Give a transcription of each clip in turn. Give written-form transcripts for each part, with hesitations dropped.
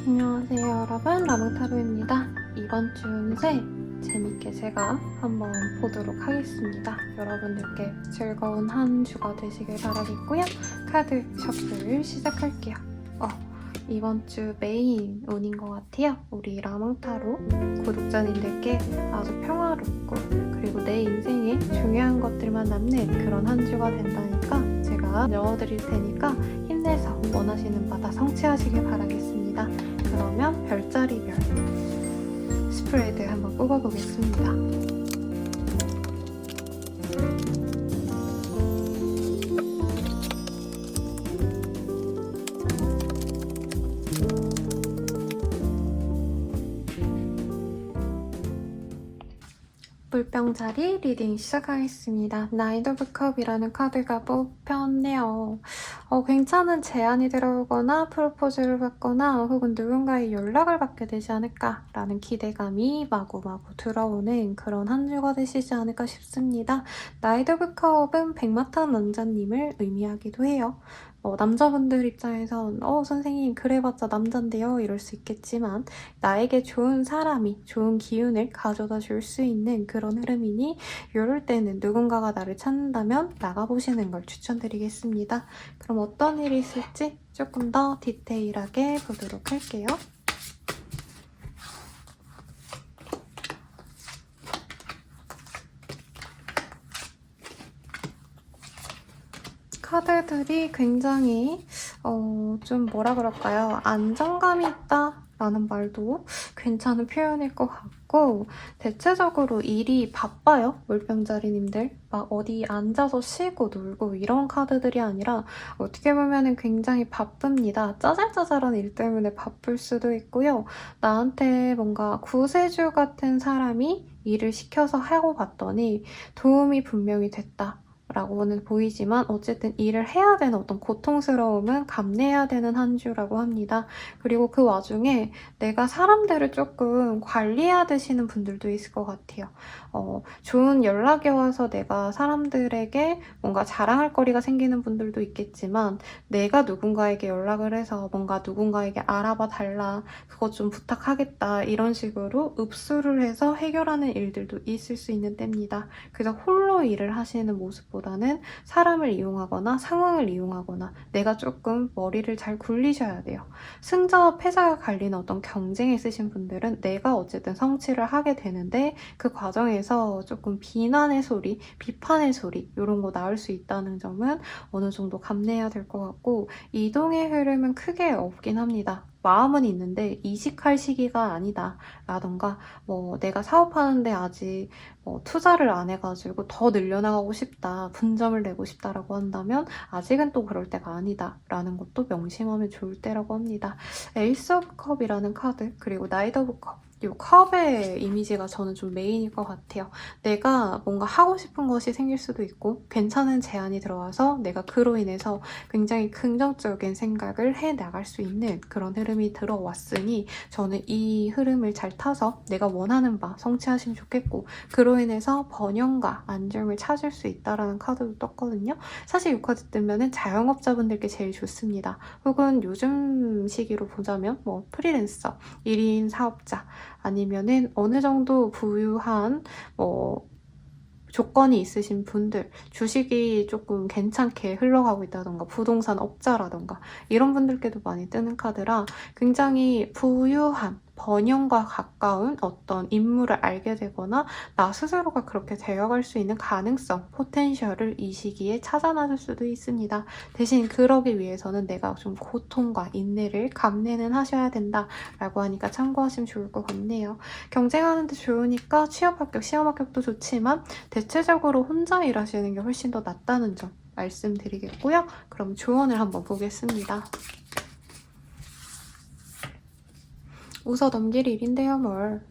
안녕하세요 여러분, 라몽타로입니다. 이번 주 운세 재밌게 제가 한번 보도록 하겠습니다. 여러분들께 즐거운 한 주가 되시길 바라겠고요. 카드 셔플 시작할게요. 이번 주 메인 운인 것 같아요. 우리 라몽타로 구독자님들께 아주 평화롭고 그리고 내 인생에 중요한 것들만 남는 그런 한 주가 된다니까 제가 넣어드릴 테니까 힘내서 원하시는 바다 성취하시길 바라겠습니다. 그러면 별자리별 스프레드 한번 뽑아보겠습니다. 물병자리 리딩 시작하겠습니다. 나이트 오브 컵이라는 카드가 뽑혔네요. 괜찮은 제안이 들어오거나 프로포즈를 받거나 혹은 누군가의 연락을 받게 되지 않을까라는 기대감이 마구마구 들어오는 그런 한 주가 되시지 않을까 싶습니다. 나이트 오브 컵은 백마탄 남자님을 의미하기도 해요. 남자분들 입장에선 선생님 그래봤자 남잔데요 이럴 수 있겠지만 나에게 좋은 사람이 좋은 기운을 가져다 줄 수 있는 그런 흐름이니 이럴 때는 누군가가 나를 찾는다면 나가보시는 걸 추천드리겠습니다. 그럼 어떤 일이 있을지 조금 더 디테일하게 보도록 할게요. 카드들이 굉장히 좀 뭐라 그럴까요? 안정감이 있다 라는 말도 괜찮은 표현일 것 같고 대체적으로 일이 바빠요. 물병자리님들. 막 어디 앉아서 쉬고 놀고 이런 카드들이 아니라 어떻게 보면 굉장히 바쁩니다. 짜잘짜잘한 일 때문에 바쁠 수도 있고요. 나한테 뭔가 구세주 같은 사람이 일을 시켜서 하고 봤더니 도움이 분명히 됐다. 라고는 보이지만 어쨌든 일을 해야 되는 어떤 고통스러움은 감내해야 되는 한 주라고 합니다. 그리고 그 와중에 내가 사람들을 조금 관리해야 되시는 분들도 있을 것 같아요. 좋은 연락이 와서 내가 사람들에게 뭔가 자랑할 거리가 생기는 분들도 있겠지만 내가 누군가에게 연락을 해서 뭔가 누군가에게 알아봐 달라, 그것 좀 부탁하겠다 이런 식으로 읍수를 해서 해결하는 일들도 있을 수 있는 때입니다. 그래서 홀로 일을 하시는 모습보다는 사람을 이용하거나 상황을 이용하거나 내가 조금 머리를 잘 굴리셔야 돼요. 승자와 패자가 갈리는 어떤 경쟁에 있으신 분들은 내가 어쨌든 성취를 하게 되는데 그 과정에서 조금 비난의 소리, 비판의 소리 이런 거 나올 수 있다는 점은 어느 정도 감내해야 될 것 같고 이동의 흐름은 크게 없긴 합니다. 마음은 있는데 이직할 시기가 아니다 라던가 내가 사업하는데 아직 투자를 안 해가지고 더 늘려나가고 싶다, 분점을 내고 싶다라고 한다면 아직은 또 그럴 때가 아니다 라는 것도 명심하면 좋을 때라고 합니다. 에이스 오브 컵이라는 카드 그리고 나이트 오브 컵, 이 컵의 이미지가 저는 좀 메인일 것 같아요. 내가 뭔가 하고 싶은 것이 생길 수도 있고 괜찮은 제안이 들어와서 내가 그로 인해서 굉장히 긍정적인 생각을 해나갈 수 있는 그런 흐름이 들어왔으니 저는 이 흐름을 잘 타서 내가 원하는 바 성취하시면 좋겠고 그로 인해서 번영과 안정을 찾을 수 있다라는 카드도 떴거든요. 사실 이 카드 뜨면은 자영업자분들께 제일 좋습니다. 혹은 요즘 시기로 보자면 프리랜서, 1인 사업자 아니면은 어느 정도 부유한 조건이 있으신 분들, 주식이 조금 괜찮게 흘러가고 있다던가 부동산 업자라던가 이런 분들께도 많이 뜨는 카드라 굉장히 부유한 번영과 가까운 어떤 인물을 알게 되거나 나 스스로가 그렇게 되어갈 수 있는 가능성, 포텐셜을 이 시기에 찾아나실 수도 있습니다. 대신 그러기 위해서는 내가 좀 고통과 인내를 감내는 하셔야 된다라고 하니까 참고하시면 좋을 것 같네요. 경쟁하는데 좋으니까 취업 합격, 시험 합격도 좋지만 대체적으로 혼자 일하시는 게 훨씬 더 낫다는 점 말씀드리겠고요. 그럼 조언을 한번 보겠습니다. 웃어 넘길 일인데요, 뭘.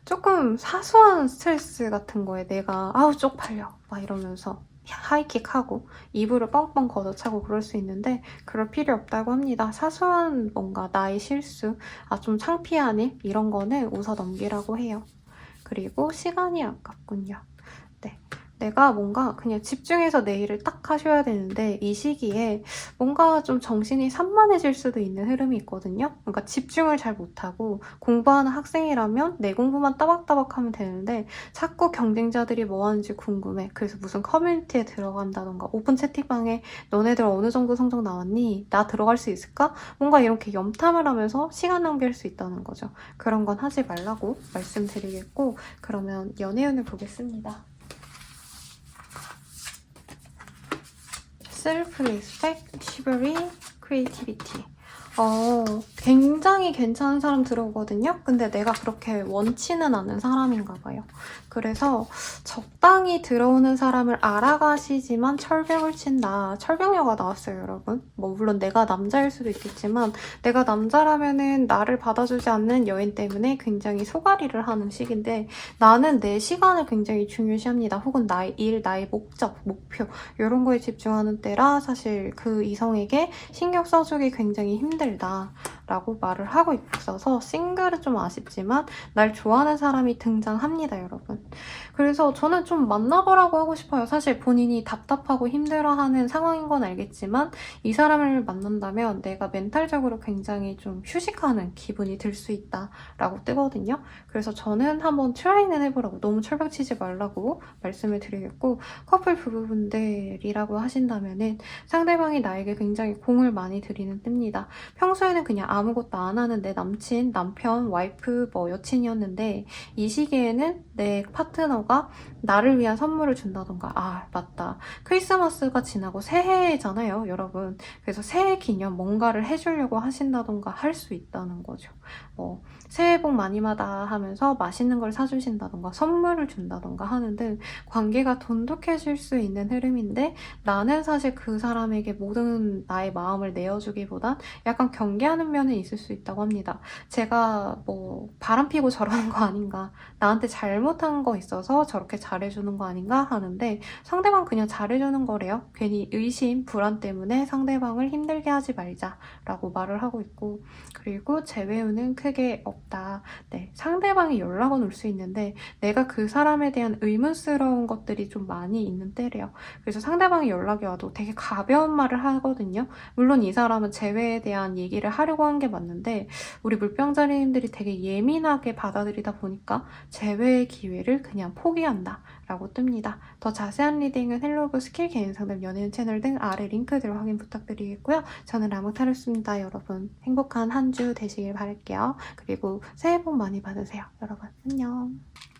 조금 사소한 스트레스 같은 거에 내가 쪽팔려 막 이러면서 하이킥하고 이불을 뻥뻥 걷어차고 그럴 수 있는데 그럴 필요 없다고 합니다. 사소한 뭔가 나의 실수, 좀 창피한 일 이런 거는 웃어 넘기라고 해요. 그리고 시간이 아깝군요. 네, 내가 뭔가 그냥 집중해서 내 일을 딱 하셔야 되는데 이 시기에 뭔가 좀 정신이 산만해질 수도 있는 흐름이 있거든요. 그러니까 집중을 잘 못하고 공부하는 학생이라면 내 공부만 따박따박 하면 되는데 자꾸 경쟁자들이 뭐 하는지 궁금해. 그래서 무슨 커뮤니티에 들어간다던가 오픈 채팅방에 너네들 어느 정도 성적 나왔니? 나 들어갈 수 있을까? 뭔가 이렇게 염탐을 하면서 시간 낭비할 수 있다는 거죠. 그런 건 하지 말라고 말씀드리겠고 그러면 연애운을 보겠습니다. Self-respect, chivalry, creativity. 굉장히 괜찮은 사람 들어오거든요? 근데 내가 그렇게 원치는 않는 사람인가 봐요. 그래서 적당히 들어오는 사람을 알아가시지만 철벽을 친다. 철벽녀가 나왔어요, 여러분. 뭐 물론 내가 남자일 수도 있겠지만 내가 남자라면은 나를 받아주지 않는 여인 때문에 굉장히 소가리를 하는 시기인데 나는 내 시간을 굉장히 중요시합니다. 혹은 나의 일, 나의 목적, 목표 이런 거에 집중하는 때라 사실 그 이성에게 신경 써주기 굉장히 힘들다라고 말을 하고 있어서 싱글은 좀 아쉽지만 날 좋아하는 사람이 등장합니다, 여러분. 그래서 저는 좀 만나보라고 하고 싶어요. 사실 본인이 답답하고 힘들어하는 상황인 건 알겠지만 이 사람을 만난다면 내가 멘탈적으로 굉장히 좀 휴식하는 기분이 들 수 있다라고 뜨거든요. 그래서 저는 한번 트라이는 해보라고, 너무 철벽치지 말라고 말씀을 드리겠고 커플 부부분들이라고 하신다면은 상대방이 나에게 굉장히 공을 많이 들이는 뜹니다. 평소에는 그냥 아무것도 안 하는 내 남친, 남편, 와이프, 뭐 여친이었는데 이 시기에는 내 파트너가 나를 위한 선물을 준다던가 아 맞다 크리스마스가 지나고 새해잖아요 여러분. 그래서 새해 기념 뭔가를 해주려고 하신다던가 할 수 있다는 거죠. 새해 복 많이 받아 하면서 맛있는 걸 사주신다던가 선물을 준다던가 하는 등 관계가 돈독해질 수 있는 흐름인데 나는 사실 그 사람에게 모든 나의 마음을 내어주기보단 약간 경계하는 면은 있을 수 있다고 합니다. 제가 뭐 바람피고 저러는 거 아닌가, 나한테 잘못한 거 있어서 저렇게 잘해주는 거 아닌가 하는데 상대방 그냥 잘해주는 거래요. 괜히 의심, 불안 때문에 상대방을 힘들게 하지 말자라고 말을 하고 있고 그리고 재회운은 크게 없다. 네, 상대방이 연락은 올 수 있는데 내가 그 사람에 대한 의문스러운 것들이 좀 많이 있는 때래요. 그래서 상대방이 연락이 와도 되게 가벼운 말을 하거든요. 물론 이 사람은 재회에 대한 얘기를 하려고 한 게 맞는데 우리 물병자리님들이 되게 예민하게 받아들이다 보니까 재회의 기회를 그냥 포기한다 라고 뜹니다. 더 자세한 리딩은 헬로브 스킬 개인상담 연예인 채널 등 아래 링크들 확인 부탁드리겠고요. 저는 라무타르스입니다. 여러분 행복한 한 주 되시길 바랄게요. 그리고 새해 복 많이 받으세요. 여러분 안녕.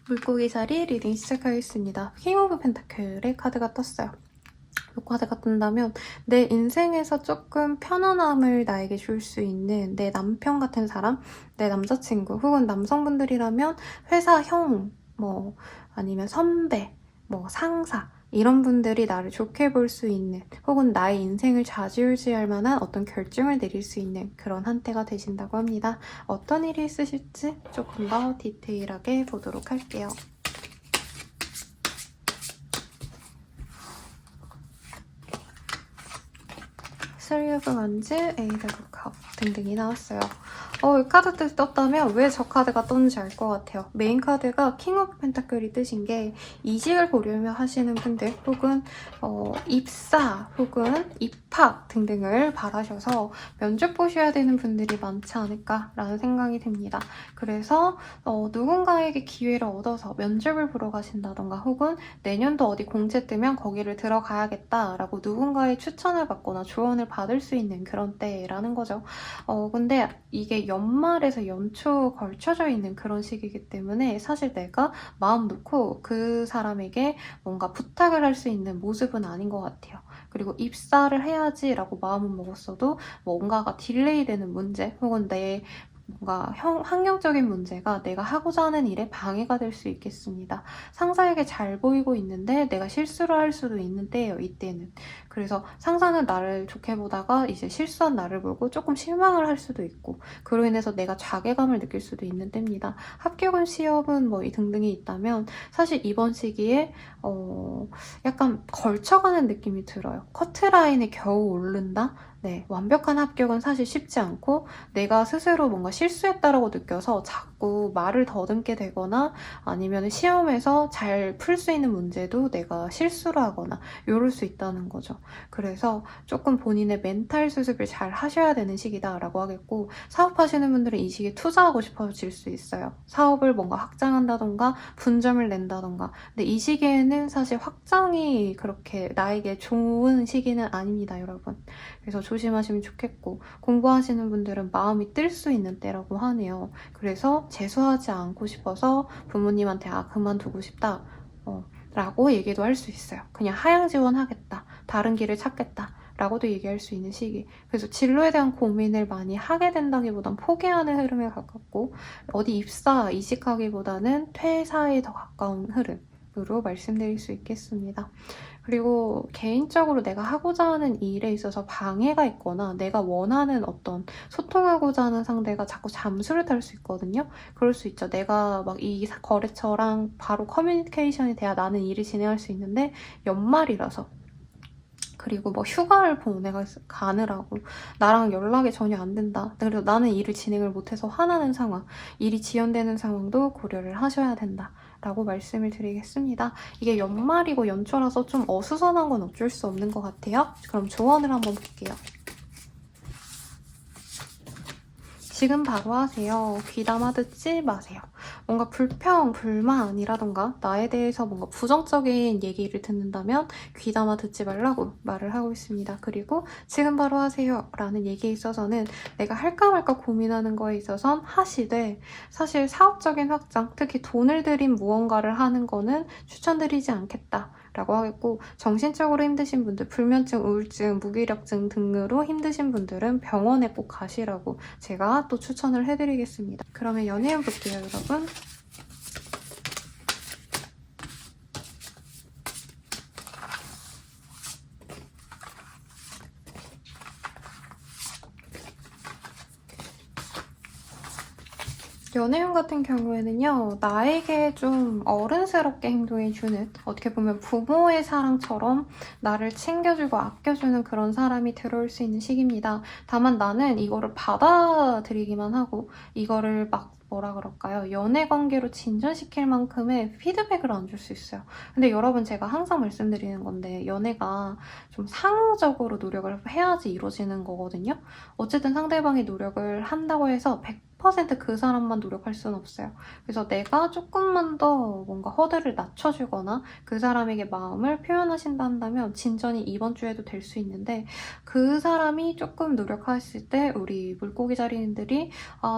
물고기자리 리딩 시작하겠습니다. 킹 오브 펜타클의 카드가 떴어요. 이 카드가 뜬다면 내 인생에서 조금 편안함을 나에게 줄 수 있는 내 남편 같은 사람, 내 남자친구 혹은 남성분들이라면 회사 형, 뭐 아니면 선배, 뭐 상사 이런 분들이 나를 좋게 볼 수 있는 혹은 나의 인생을 좌지우지할 만한 어떤 결정을 내릴 수 있는 그런 한때가 되신다고 합니다. 어떤 일이 있으실지 조금 더 디테일하게 보도록 할게요. Three of Wands, Eight of Cups 등등이 나왔어요. 이 카드들이 떴다면 왜 저 카드가 떴는지 알 것 같아요. 메인 카드가 킹 오브 펜타클이 뜨신 게 이직을 보려며 하시는 분들 혹은 입사 혹은 입학 등등을 바라셔서 면접 보셔야 되는 분들이 많지 않을까라는 생각이 듭니다. 그래서 누군가에게 기회를 얻어서 면접을 보러 가신다던가 혹은 내년도 어디 공채 뜨면 거기를 들어가야겠다라고 누군가의 추천을 받거나 조언을 받을 수 있는 그런 때라는 거죠. 근데 이게 연말에서 연초 걸쳐져 있는 그런 시기이기 때문에 사실 내가 마음 놓고 그 사람에게 뭔가 부탁을 할 수 있는 모습은 아닌 것 같아요. 그리고 입사를 해야지라고 마음은 먹었어도 뭔가가 딜레이 되는 문제 혹은 내 뭔가 환경적인 문제가 내가 하고자 하는 일에 방해가 될 수 있겠습니다. 상사에게 잘 보이고 있는데 내가 실수를 할 수도 있는 때예요, 이때는. 그래서 상사는 나를 좋게 보다가 이제 실수한 나를 보고 조금 실망을 할 수도 있고 그로 인해서 내가 자괴감을 느낄 수도 있는 때입니다. 합격은 시험은 뭐 등등이 있다면 사실 이번 시기에 약간 걸쳐가는 느낌이 들어요. 커트라인에 겨우 오른다? 네, 완벽한 합격은 사실 쉽지 않고 내가 스스로 뭔가 실수했다라고 느껴서 자꾸 말을 더듬게 되거나 아니면 시험에서 잘 풀 수 있는 문제도 내가 실수를 하거나 이럴 수 있다는 거죠. 그래서 조금 본인의 멘탈 수습을 잘 하셔야 되는 시기다라고 하겠고, 사업하시는 분들은 이 시기에 투자하고 싶어질 수 있어요. 사업을 뭔가 확장한다던가 분점을 낸다던가. 근데 이 시기에는 사실 확장이 그렇게 나에게 좋은 시기는 아닙니다, 여러분. 그래서 조심하시면 좋겠고, 공부하시는 분들은 마음이 뜰 수 있는 때라고 하네요. 그래서 재수하지 않고 싶어서 부모님한테 그만두고 싶다 라고 얘기도 할 수 있어요. 그냥 하향 지원하겠다, 다른 길을 찾겠다 라고도 얘기할 수 있는 시기. 그래서 진로에 대한 고민을 많이 하게 된다기보단 포기하는 흐름에 가깝고, 어디 이직하기보다는 퇴사에 더 가까운 흐름으로 말씀드릴 수 있겠습니다. 그리고 개인적으로 내가 하고자 하는 일에 있어서 방해가 있거나 내가 원하는 어떤 소통하고자 하는 상대가 자꾸 잠수를 탈 수 있거든요. 그럴 수 있죠. 내가 막 이 거래처랑 바로 커뮤니케이션이 돼야 나는 일을 진행할 수 있는데 연말이라서, 그리고 뭐 휴가를 가느라고 나랑 연락이 전혀 안 된다. 그래서 나는 일을 진행을 못해서 화나는 상황, 일이 지연되는 상황도 고려를 하셔야 된다 라고 말씀을 드리겠습니다. 이게 연말이고 연초라서 좀 어수선한 건 어쩔 수 없는 것 같아요. 그럼 조언을 한번 볼게요. 지금 바로 하세요. 귀담아 듣지 마세요. 뭔가 불만이라던가 나에 대해서 뭔가 부정적인 얘기를 듣는다면 귀담아 듣지 말라고 말을 하고 있습니다. 그리고 지금 바로 하세요 라는 얘기에 있어서는 내가 할까 말까 고민하는 거에 있어선 하시되, 사실 사업적인 확장, 특히 돈을 들인 무언가를 하는 거는 추천드리지 않겠다 라고 하겠고, 정신적으로 힘드신 분들, 불면증, 우울증, 무기력증 등으로 힘드신 분들은 병원에 꼭 가시라고 제가 또 추천을 해드리겠습니다. 그러면 연애운 볼게요, 여러분. 연애운 같은 경우에는요, 나에게 좀 어른스럽게 행동해주는, 어떻게 보면 부모의 사랑처럼 나를 챙겨주고 아껴주는 그런 사람이 들어올 수 있는 시기입니다. 다만 나는 이거를 받아들이기만 하고 이거를 막 뭐라 그럴까요? 연애 관계로 진전시킬 만큼의 피드백을 안 줄 수 있어요. 근데 여러분, 제가 항상 말씀드리는 건데 연애가 좀 상호적으로 노력을 해야지 이루어지는 거거든요. 어쨌든 상대방이 노력을 한다고 해서 100% 그 사람만 노력할 수는 없어요. 그래서 내가 조금만 더 뭔가 허들을 낮춰주거나 그 사람에게 마음을 표현하신다 한다면 진전이 이번 주에도 될 수 있는데, 그 사람이 조금 노력했을 때 우리 물고기 자리인들이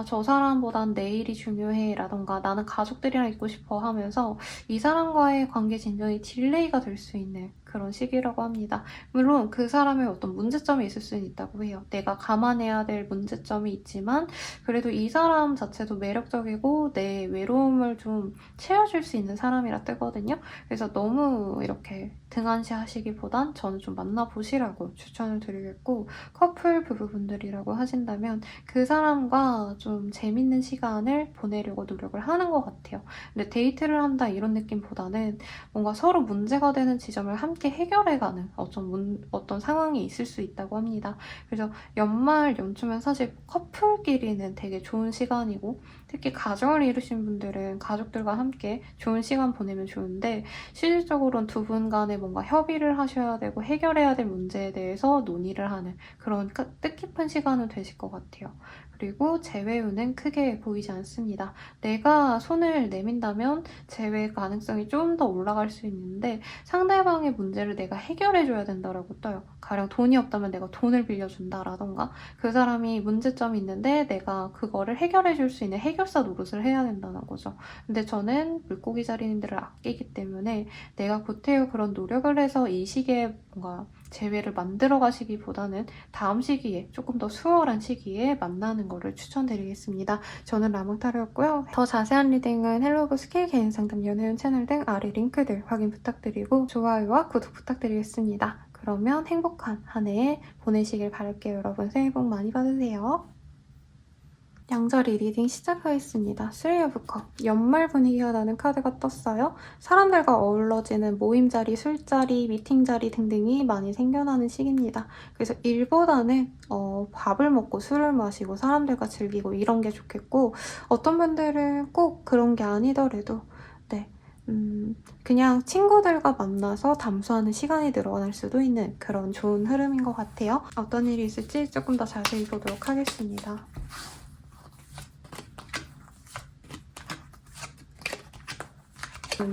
저 사람보단 내일이 중요해 라던가 나는 가족들이랑 있고 싶어 하면서 이 사람과의 관계 진전이 딜레이가 될 수 있는 그런 시기라고 합니다. 물론 그 사람의 어떤 문제점이 있을 수는 있다고 해요. 내가 감안해야 될 문제점이 있지만 그래도 이 사람 자체도 매력적이고 내 외로움을 좀 채워줄 수 있는 사람이라 뜨거든요. 그래서 너무 이렇게 등한시 하시기보단 저는 좀 만나보시라고 추천을 드리겠고, 커플 부부분들이라고 하신다면 그 사람과 좀 재밌는 시간을 보내려고 노력을 하는 것 같아요. 근데 데이트를 한다 이런 느낌보다는 뭔가 서로 문제가 되는 지점을 함께 해결해가는 어떤 상황이 있을 수 있다고 합니다. 그래서 연말 연초면 사실 커플끼리는 되게 좋은 시간이고, 특히 가정을 이루신 분들은 가족들과 함께 좋은 시간 보내면 좋은데, 실질적으로는 두 분 간에 뭔가 협의를 하셔야 되고 해결해야 될 문제에 대해서 논의를 하는 그런 뜻깊은 시간은 되실 것 같아요. 그리고 재회운은 크게 보이지 않습니다. 내가 손을 내민다면 재회 가능성이 좀 더 올라갈 수 있는데 상대방의 문제를 내가 해결해줘야 된다라고 떠요. 가령 돈이 없다면 내가 돈을 빌려준다라던가, 그 사람이 문제점이 있는데 내가 그거를 해결해줄 수 있는 해결사 노릇을 해야 된다는 거죠. 근데 저는 물고기 자리님들을 아끼기 때문에 내가 구태여 그런 노력을 해서 이 시기에 뭔가 재회를 만들어 가시기보다는 다음 시기에 조금 더 수월한 시기에 만나는 거를 추천드리겠습니다. 저는 라몽타로였고요. 더 자세한 리딩은 헬로브 스킬 개인 상담 연애운 채널 등 아래 링크들 확인 부탁드리고 좋아요와 구독 부탁드리겠습니다. 그러면 행복한 한 해 보내시길 바랄게요. 여러분 새해 복 많이 받으세요. 양자리 리딩 시작하겠습니다. 3 of Cup. 연말 분위기가 나는 카드가 떴어요. 사람들과 어우러지는 모임 자리, 술자리, 미팅 자리 등등이 많이 생겨나는 시기입니다. 그래서 일보다는 밥을 먹고 술을 마시고 사람들과 즐기고 이런 게 좋겠고, 어떤 분들은 꼭 그런 게 아니더라도 네, 그냥 친구들과 만나서 담소하는 시간이 늘어날 수도 있는 그런 좋은 흐름인 것 같아요. 어떤 일이 있을지 조금 더 자세히 보도록 하겠습니다.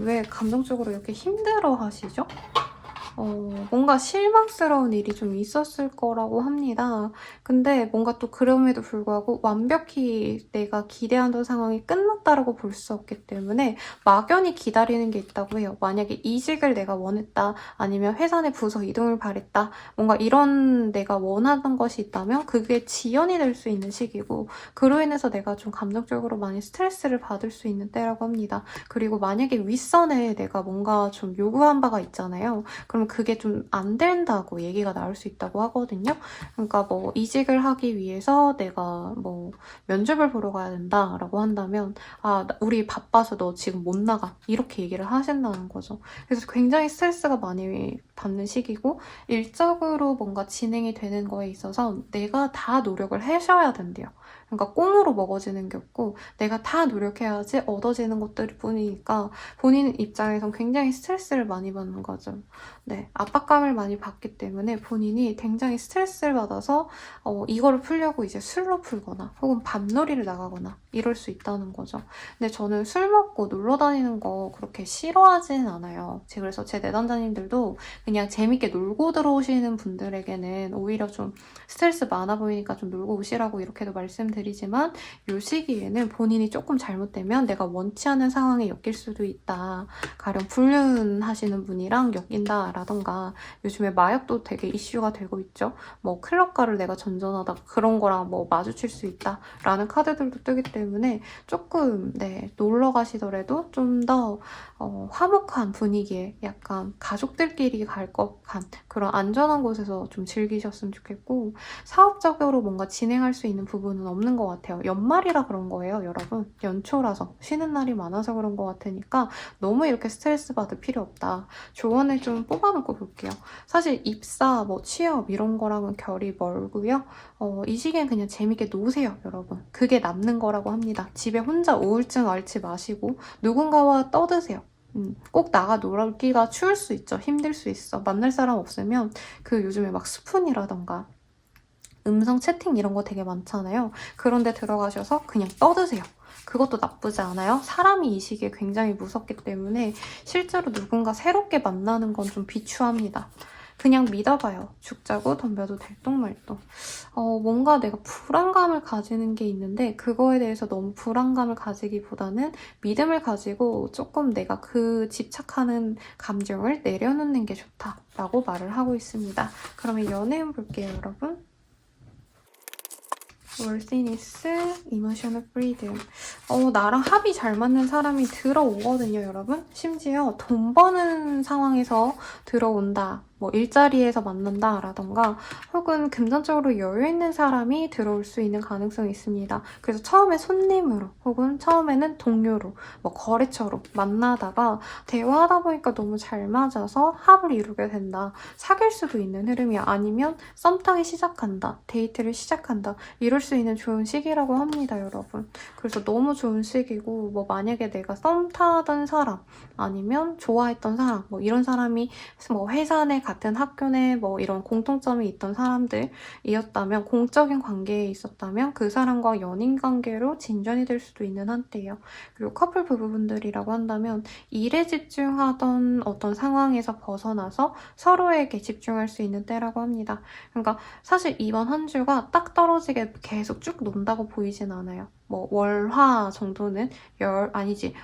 왜 감정적으로 이렇게 힘들어 하시죠? 뭔가 실망스러운 일이 좀 있었을 거라고 합니다. 근데 뭔가 또 그럼에도 불구하고 완벽히 내가 기대하던 상황이 끝났다라고 볼 수 없기 때문에 막연히 기다리는 게 있다고 해요. 만약에 이직을 내가 원했다, 아니면 회사 내 부서 이동을 바랬다, 뭔가 이런 내가 원하던 것이 있다면 그게 지연이 될 수 있는 시기고, 그로 인해서 내가 좀 감정적으로 많이 스트레스를 받을 수 있는 때라고 합니다. 그리고 만약에 윗선에 내가 뭔가 좀 요구한 바가 있잖아요. 그럼 그게 좀 안 된다고 얘기가 나올 수 있다고 하거든요. 그러니까 뭐 이직을 하기 위해서 내가 뭐 면접을 보러 가야 된다라고 한다면, 아, 우리 바빠서 너 지금 못 나가, 이렇게 얘기를 하신다는 거죠. 그래서 굉장히 스트레스가 많이 받는 시기고, 일적으로 뭔가 진행이 되는 거에 있어서 내가 다 노력을 하셔야 된대요. 그러니까 꽁으로 먹어지는 게 없고 내가 다 노력해야지 얻어지는 것들 뿐이니까 본인 입장에선 굉장히 스트레스를 많이 받는 거죠. 네, 압박감을 많이 받기 때문에 본인이 굉장히 스트레스를 받아서 이거를 풀려고 이제 술로 풀거나 혹은 밤놀이를 나가거나 이럴 수 있다는 거죠. 근데 저는 술 먹고 놀러 다니는 거 그렇게 싫어하진 않아요. 그래서 제 내담자님들도 그냥 재밌게 놀고 들어오시는 분들에게는 오히려 좀 스트레스 많아 보이니까 좀 놀고 오시라고 이렇게도 말씀드리지만, 이 시기에는 본인이 조금 잘못되면 내가 원치 않은 상황에 엮일 수도 있다. 가령 불륜하시는 분이랑 엮인다라던가, 요즘에 마약도 되게 이슈가 되고 있죠. 뭐 클럽가를 내가 전전하다 그런 거랑 뭐 마주칠 수 있다라는 카드들도 뜨기 때문에 조금 놀러 가시더라도 좀 더 화목한 분위기에 약간 가족들끼리 갈 법한 그런 안전한 곳에서 좀 즐기셨으면 좋겠고, 사업적으로 뭔가 진행할 수 있는 부분은 없는 것 같아요. 연말이라 그런 거예요, 여러분. 연초라서 쉬는 날이 많아서 그런 것 같으니까 너무 이렇게 스트레스 받을 필요 없다. 조언을 좀 뽑아놓고 볼게요. 사실 입사, 뭐 취업 이런 거랑은 결이 멀고요. 이 시기엔 그냥 재밌게 노세요, 여러분. 그게 남는 거라고 합니다. 집에 혼자 우울증 앓지 마시고 누군가와 떠드세요. 꼭 나가 놀기가 추울 수 있죠. 힘들 수 있어. 만날 사람 없으면 그 요즘에 막 스푼이라던가 음성 채팅 이런 거 되게 많잖아요. 그런데 들어가셔서 그냥 떠드세요. 그것도 나쁘지 않아요. 사람이 이 시기에 굉장히 무섭기 때문에 실제로 누군가 새롭게 만나는 건 좀 비추합니다. 그냥 믿어봐요. 죽자고 덤벼도 들똥말똥. 뭔가 내가 불안감을 가지는 게 있는데 그거에 대해서 너무 불안감을 가지기보다는 믿음을 가지고 조금 내가 그 집착하는 감정을 내려놓는 게 좋다라고 말을 하고 있습니다. 그러면 연애운 볼게요, 여러분. 월시니스, 이모셔널 프리덤. 나랑 합이 잘 맞는 사람이 들어오거든요, 여러분. 심지어 돈 버는 상황에서 들어온다. 뭐 일자리에서 만난다라던가 혹은 금전적으로 여유 있는 사람이 들어올 수 있는 가능성이 있습니다. 그래서 처음에 손님으로 혹은 처음에는 동료로 뭐 거래처로 만나다가 대화하다 보니까 너무 잘 맞아서 합을 이루게 된다. 사귈 수도 있는 흐름이야. 아니면 썸 타기 시작한다. 데이트를 시작한다. 이럴 수 있는 좋은 시기라고 합니다, 여러분. 그래서 너무 좋은 시기고, 뭐 만약에 내가 썸 타던 사람 아니면 좋아했던 사람 뭐 이런 사람이 뭐 회사 내 같은 학교 내 뭐 이런 공통점이 있던 사람들이었다면, 공적인 관계에 있었다면 그 사람과 연인 관계로 진전이 될 수도 있는 한때예요. 그리고 커플 부부분들이라고 한다면 일에 집중하던 어떤 상황에서 벗어나서 서로에게 집중할 수 있는 때라고 합니다. 그러니까 사실 이번 한 주가 딱 떨어지게 계속 쭉 논다고 보이진 않아요. 뭐 월화 정도는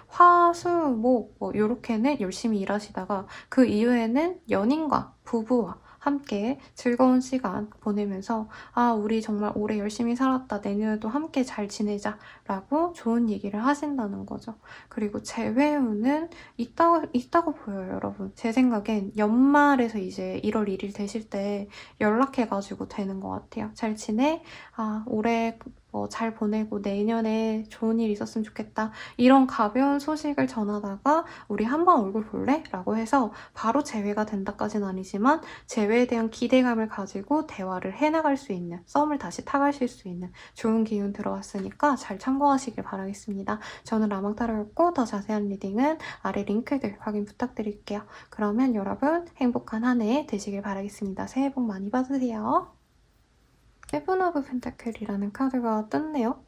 화, 수, 목 뭐 요렇게는 열심히 일하시다가 그 이후에는 연인과 부부와 함께 즐거운 시간 보내면서, 아, 우리 정말 올해 열심히 살았다, 내년에도 함께 잘 지내자 라고 좋은 얘기를 하신다는 거죠. 그리고 재회운은 있다고 보여요, 여러분. 제 생각엔 연말에서 이제 1월 1일 되실 때 연락해가지고 되는 것 같아요. 잘 지내? 아, 올해 잘 보내고 내년에 좋은 일 있었으면 좋겠다. 이런 가벼운 소식을 전하다가 우리 한번 얼굴 볼래? 라고 해서 바로 재회가 된다까지는 아니지만 재회에 대한 기대감을 가지고 대화를 해나갈 수 있는, 썸을 다시 타가실 수 있는 좋은 기운 들어왔으니까 잘 참고하시길 바라겠습니다. 저는 라망타로였고 더 자세한 리딩은 아래 링크들 확인 부탁드릴게요. 그러면 여러분 행복한 한 해 되시길 바라겠습니다. 새해 복 많이 받으세요. 세븐 오브 펜타클이라는 카드가 떴네요.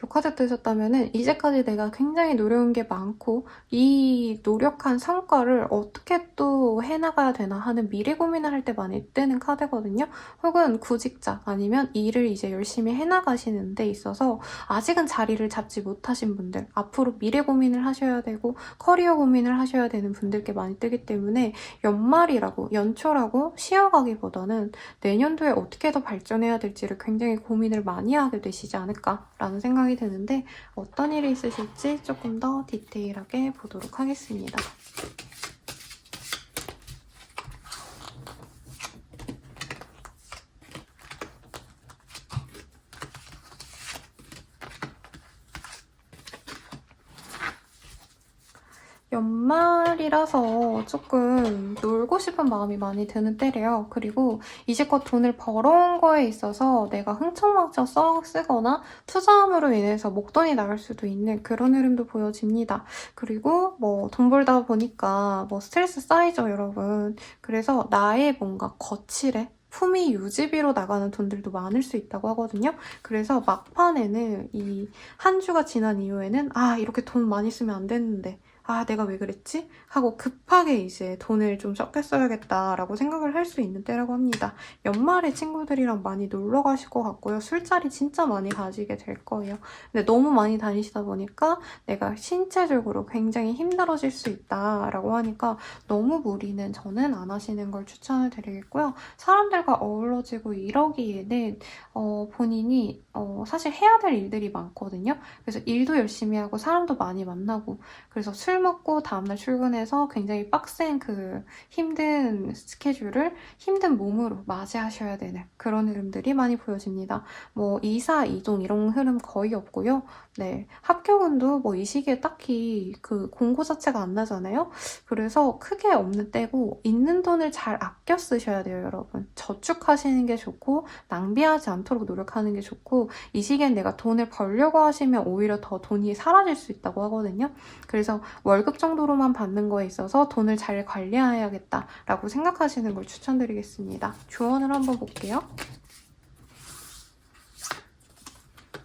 이 카드 뜨셨다면은 이제까지 내가 굉장히 노려온 게 많고 이 노력한 성과를 어떻게 또 해나가야 되나 하는 미래 고민을 할 때 많이 뜨는 카드거든요. 혹은 구직자 아니면 일을 이제 열심히 해나가시는 데 있어서 아직은 자리를 잡지 못하신 분들, 앞으로 미래 고민을 하셔야 되고 커리어 고민을 하셔야 되는 분들께 많이 뜨기 때문에 연말이라고, 연초라고 쉬어가기보다는 내년도에 어떻게 더 발전해야 될지를 굉장히 고민을 많이 하게 되시지 않을까라는 생각이 드는데 어떤 일이 있으실지 조금 더 디테일하게 보도록 하겠습니다. 연말이라서 조금 놀고 싶은 마음이 많이 드는 때래요. 그리고 이제껏 돈을 벌어온 거에 있어서 내가 흥청망청 쓰거나 투자함으로 인해서 목돈이 나갈 수도 있는 그런 흐름도 보여집니다. 그리고 돈 벌다 보니까 스트레스 쌓이죠, 여러분. 그래서 나의 뭔가 거칠에 품위 유지비로 나가는 돈들도 많을 수 있다고 하거든요. 그래서 막판에는 이 한 주가 지난 이후에는 이렇게 돈 많이 쓰면 안 됐는데 내가 왜 그랬지? 하고 급하게 이제 돈을 좀 적게 써야겠다라고 생각을 할 수 있는 때라고 합니다. 연말에 친구들이랑 많이 놀러 가실 것 같고요. 술자리 진짜 많이 가지게 될 거예요. 근데 너무 많이 다니시다 보니까 내가 신체적으로 굉장히 힘들어질 수 있다라고 하니까 너무 무리는 저는 안 하시는 걸 추천을 드리겠고요. 사람들과 어우러지고 이러기에는 본인이 사실 해야 될 일들이 많거든요. 그래서 일도 열심히 하고 사람도 많이 만나고 그래서 술 먹고 다음날 출근해서 굉장히 빡센 그 힘든 스케줄을 힘든 몸으로 맞이하셔야 되는 그런 흐름들이 많이 보여집니다. 이사, 이동 이런 흐름 거의 없고요. 네, 합격운도 이 시기에 딱히 그 공고 자체가 안 나잖아요. 그래서 크게 없는 때고 있는 돈을 잘 아껴 쓰셔야 돼요, 여러분. 저축하시는 게 좋고 낭비하지 않도록 노력하는 게 좋고 이 시기엔 내가 돈을 벌려고 하시면 오히려 더 돈이 사라질 수 있다고 하거든요. 그래서 월급 정도로만 받는 거에 있어서 돈을 잘 관리해야겠다라고 생각하시는 걸 추천드리겠습니다. 조언을 한번 볼게요.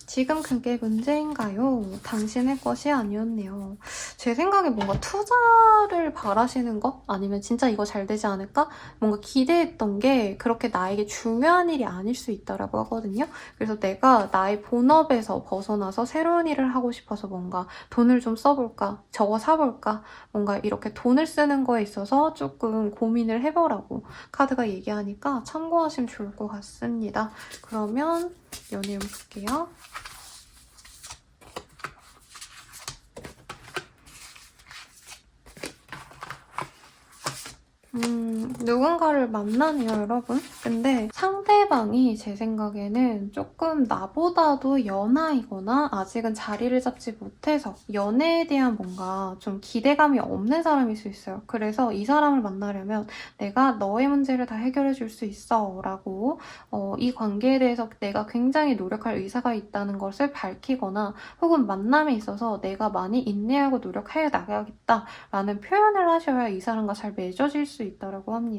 지금 그게 문제인가요? 당신의 것이 아니었네요. 제 생각에 뭔가 투자를 바라시는 거? 아니면 진짜 이거 잘 되지 않을까? 뭔가 기대했던 게 그렇게 나에게 중요한 일이 아닐 수 있다라고 하거든요. 그래서 내가 나의 본업에서 벗어나서 새로운 일을 하고 싶어서 뭔가 돈을 좀 써볼까? 저거 사볼까? 뭔가 이렇게 돈을 쓰는 거에 있어서 조금 고민을 해보라고 카드가 얘기하니까 참고하시면 좋을 것 같습니다. 그러면 연애운 볼게요. 누군가를 만나네요, 여러분. 근데 상대방이 제 생각에는 조금 나보다도 연하이거나 아직은 자리를 잡지 못해서 연애에 대한 뭔가 좀 기대감이 없는 사람일 수 있어요. 그래서 이 사람을 만나려면 내가 너의 문제를 다 해결해 줄 수 있어 라고 이 관계에 대해서 내가 굉장히 노력할 의사가 있다는 것을 밝히거나 혹은 만남에 있어서 내가 많이 인내하고 노력해 나가겠다라는 표현을 하셔야 이 사람과 잘 맺어질 수 있다고 합니다.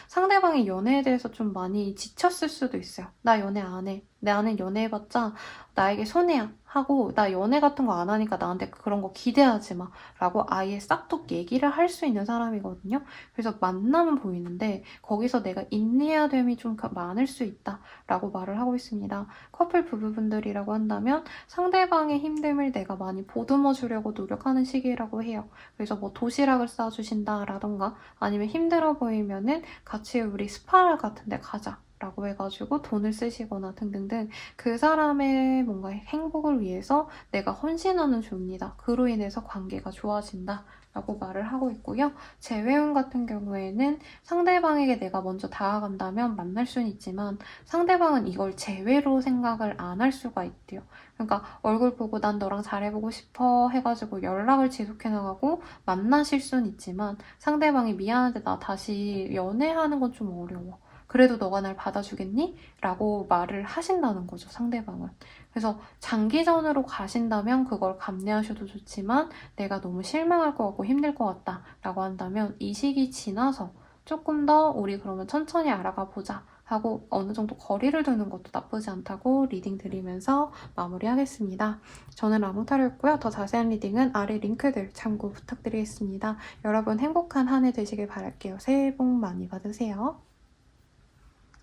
상대방이 연애에 대해서 좀 많이 지쳤을 수도 있어요. 나 연애 안 해. 나는 연애해봤자 나에게 손해야 하고 나 연애 같은 거 안 하니까 나한테 그런 거 기대하지 마 라고 아예 싹둑 얘기를 할 수 있는 사람이거든요. 그래서 만남은 보이는데 거기서 내가 인내해야 됨이 좀 많을 수 있다 라고 말을 하고 있습니다. 커플 부부분들이라고 한다면 상대방의 힘듦을 내가 많이 보듬어 주려고 노력하는 시기라고 해요. 그래서 도시락을 싸주신다 라던가 아니면 힘들어 보이면은 같이 우리 스파 같은 데 가자 라고 해가지고 돈을 쓰시거나 등등등 그 사람의 뭔가 행복을 위해서 내가 헌신하는 중이다. 그로 인해서 관계가 좋아진다 라고 말을 하고 있고요. 재회운 같은 경우에는 상대방에게 내가 먼저 다가간다면 만날 수는 있지만 상대방은 이걸 재회로 생각을 안 할 수가 있대요. 그러니까 얼굴 보고 난 너랑 잘해보고 싶어 해가지고 연락을 지속해 나가고 만나실 수는 있지만 상대방이 미안한데 나 다시 연애하는 건 좀 어려워. 그래도 너가 날 받아주겠니? 라고 말을 하신다는 거죠, 상대방은. 그래서 장기전으로 가신다면 그걸 감내하셔도 좋지만 내가 너무 실망할 것 같고 힘들 것 같다 라고 한다면 이 시기 지나서 조금 더 우리 그러면 천천히 알아가 보자 하고 어느 정도 거리를 두는 것도 나쁘지 않다고 리딩 드리면서 마무리하겠습니다. 저는 라모타로였고요. 더 자세한 리딩은 아래 링크들 참고 부탁드리겠습니다. 여러분 행복한 한 해 되시길 바랄게요. 새해 복 많이 받으세요.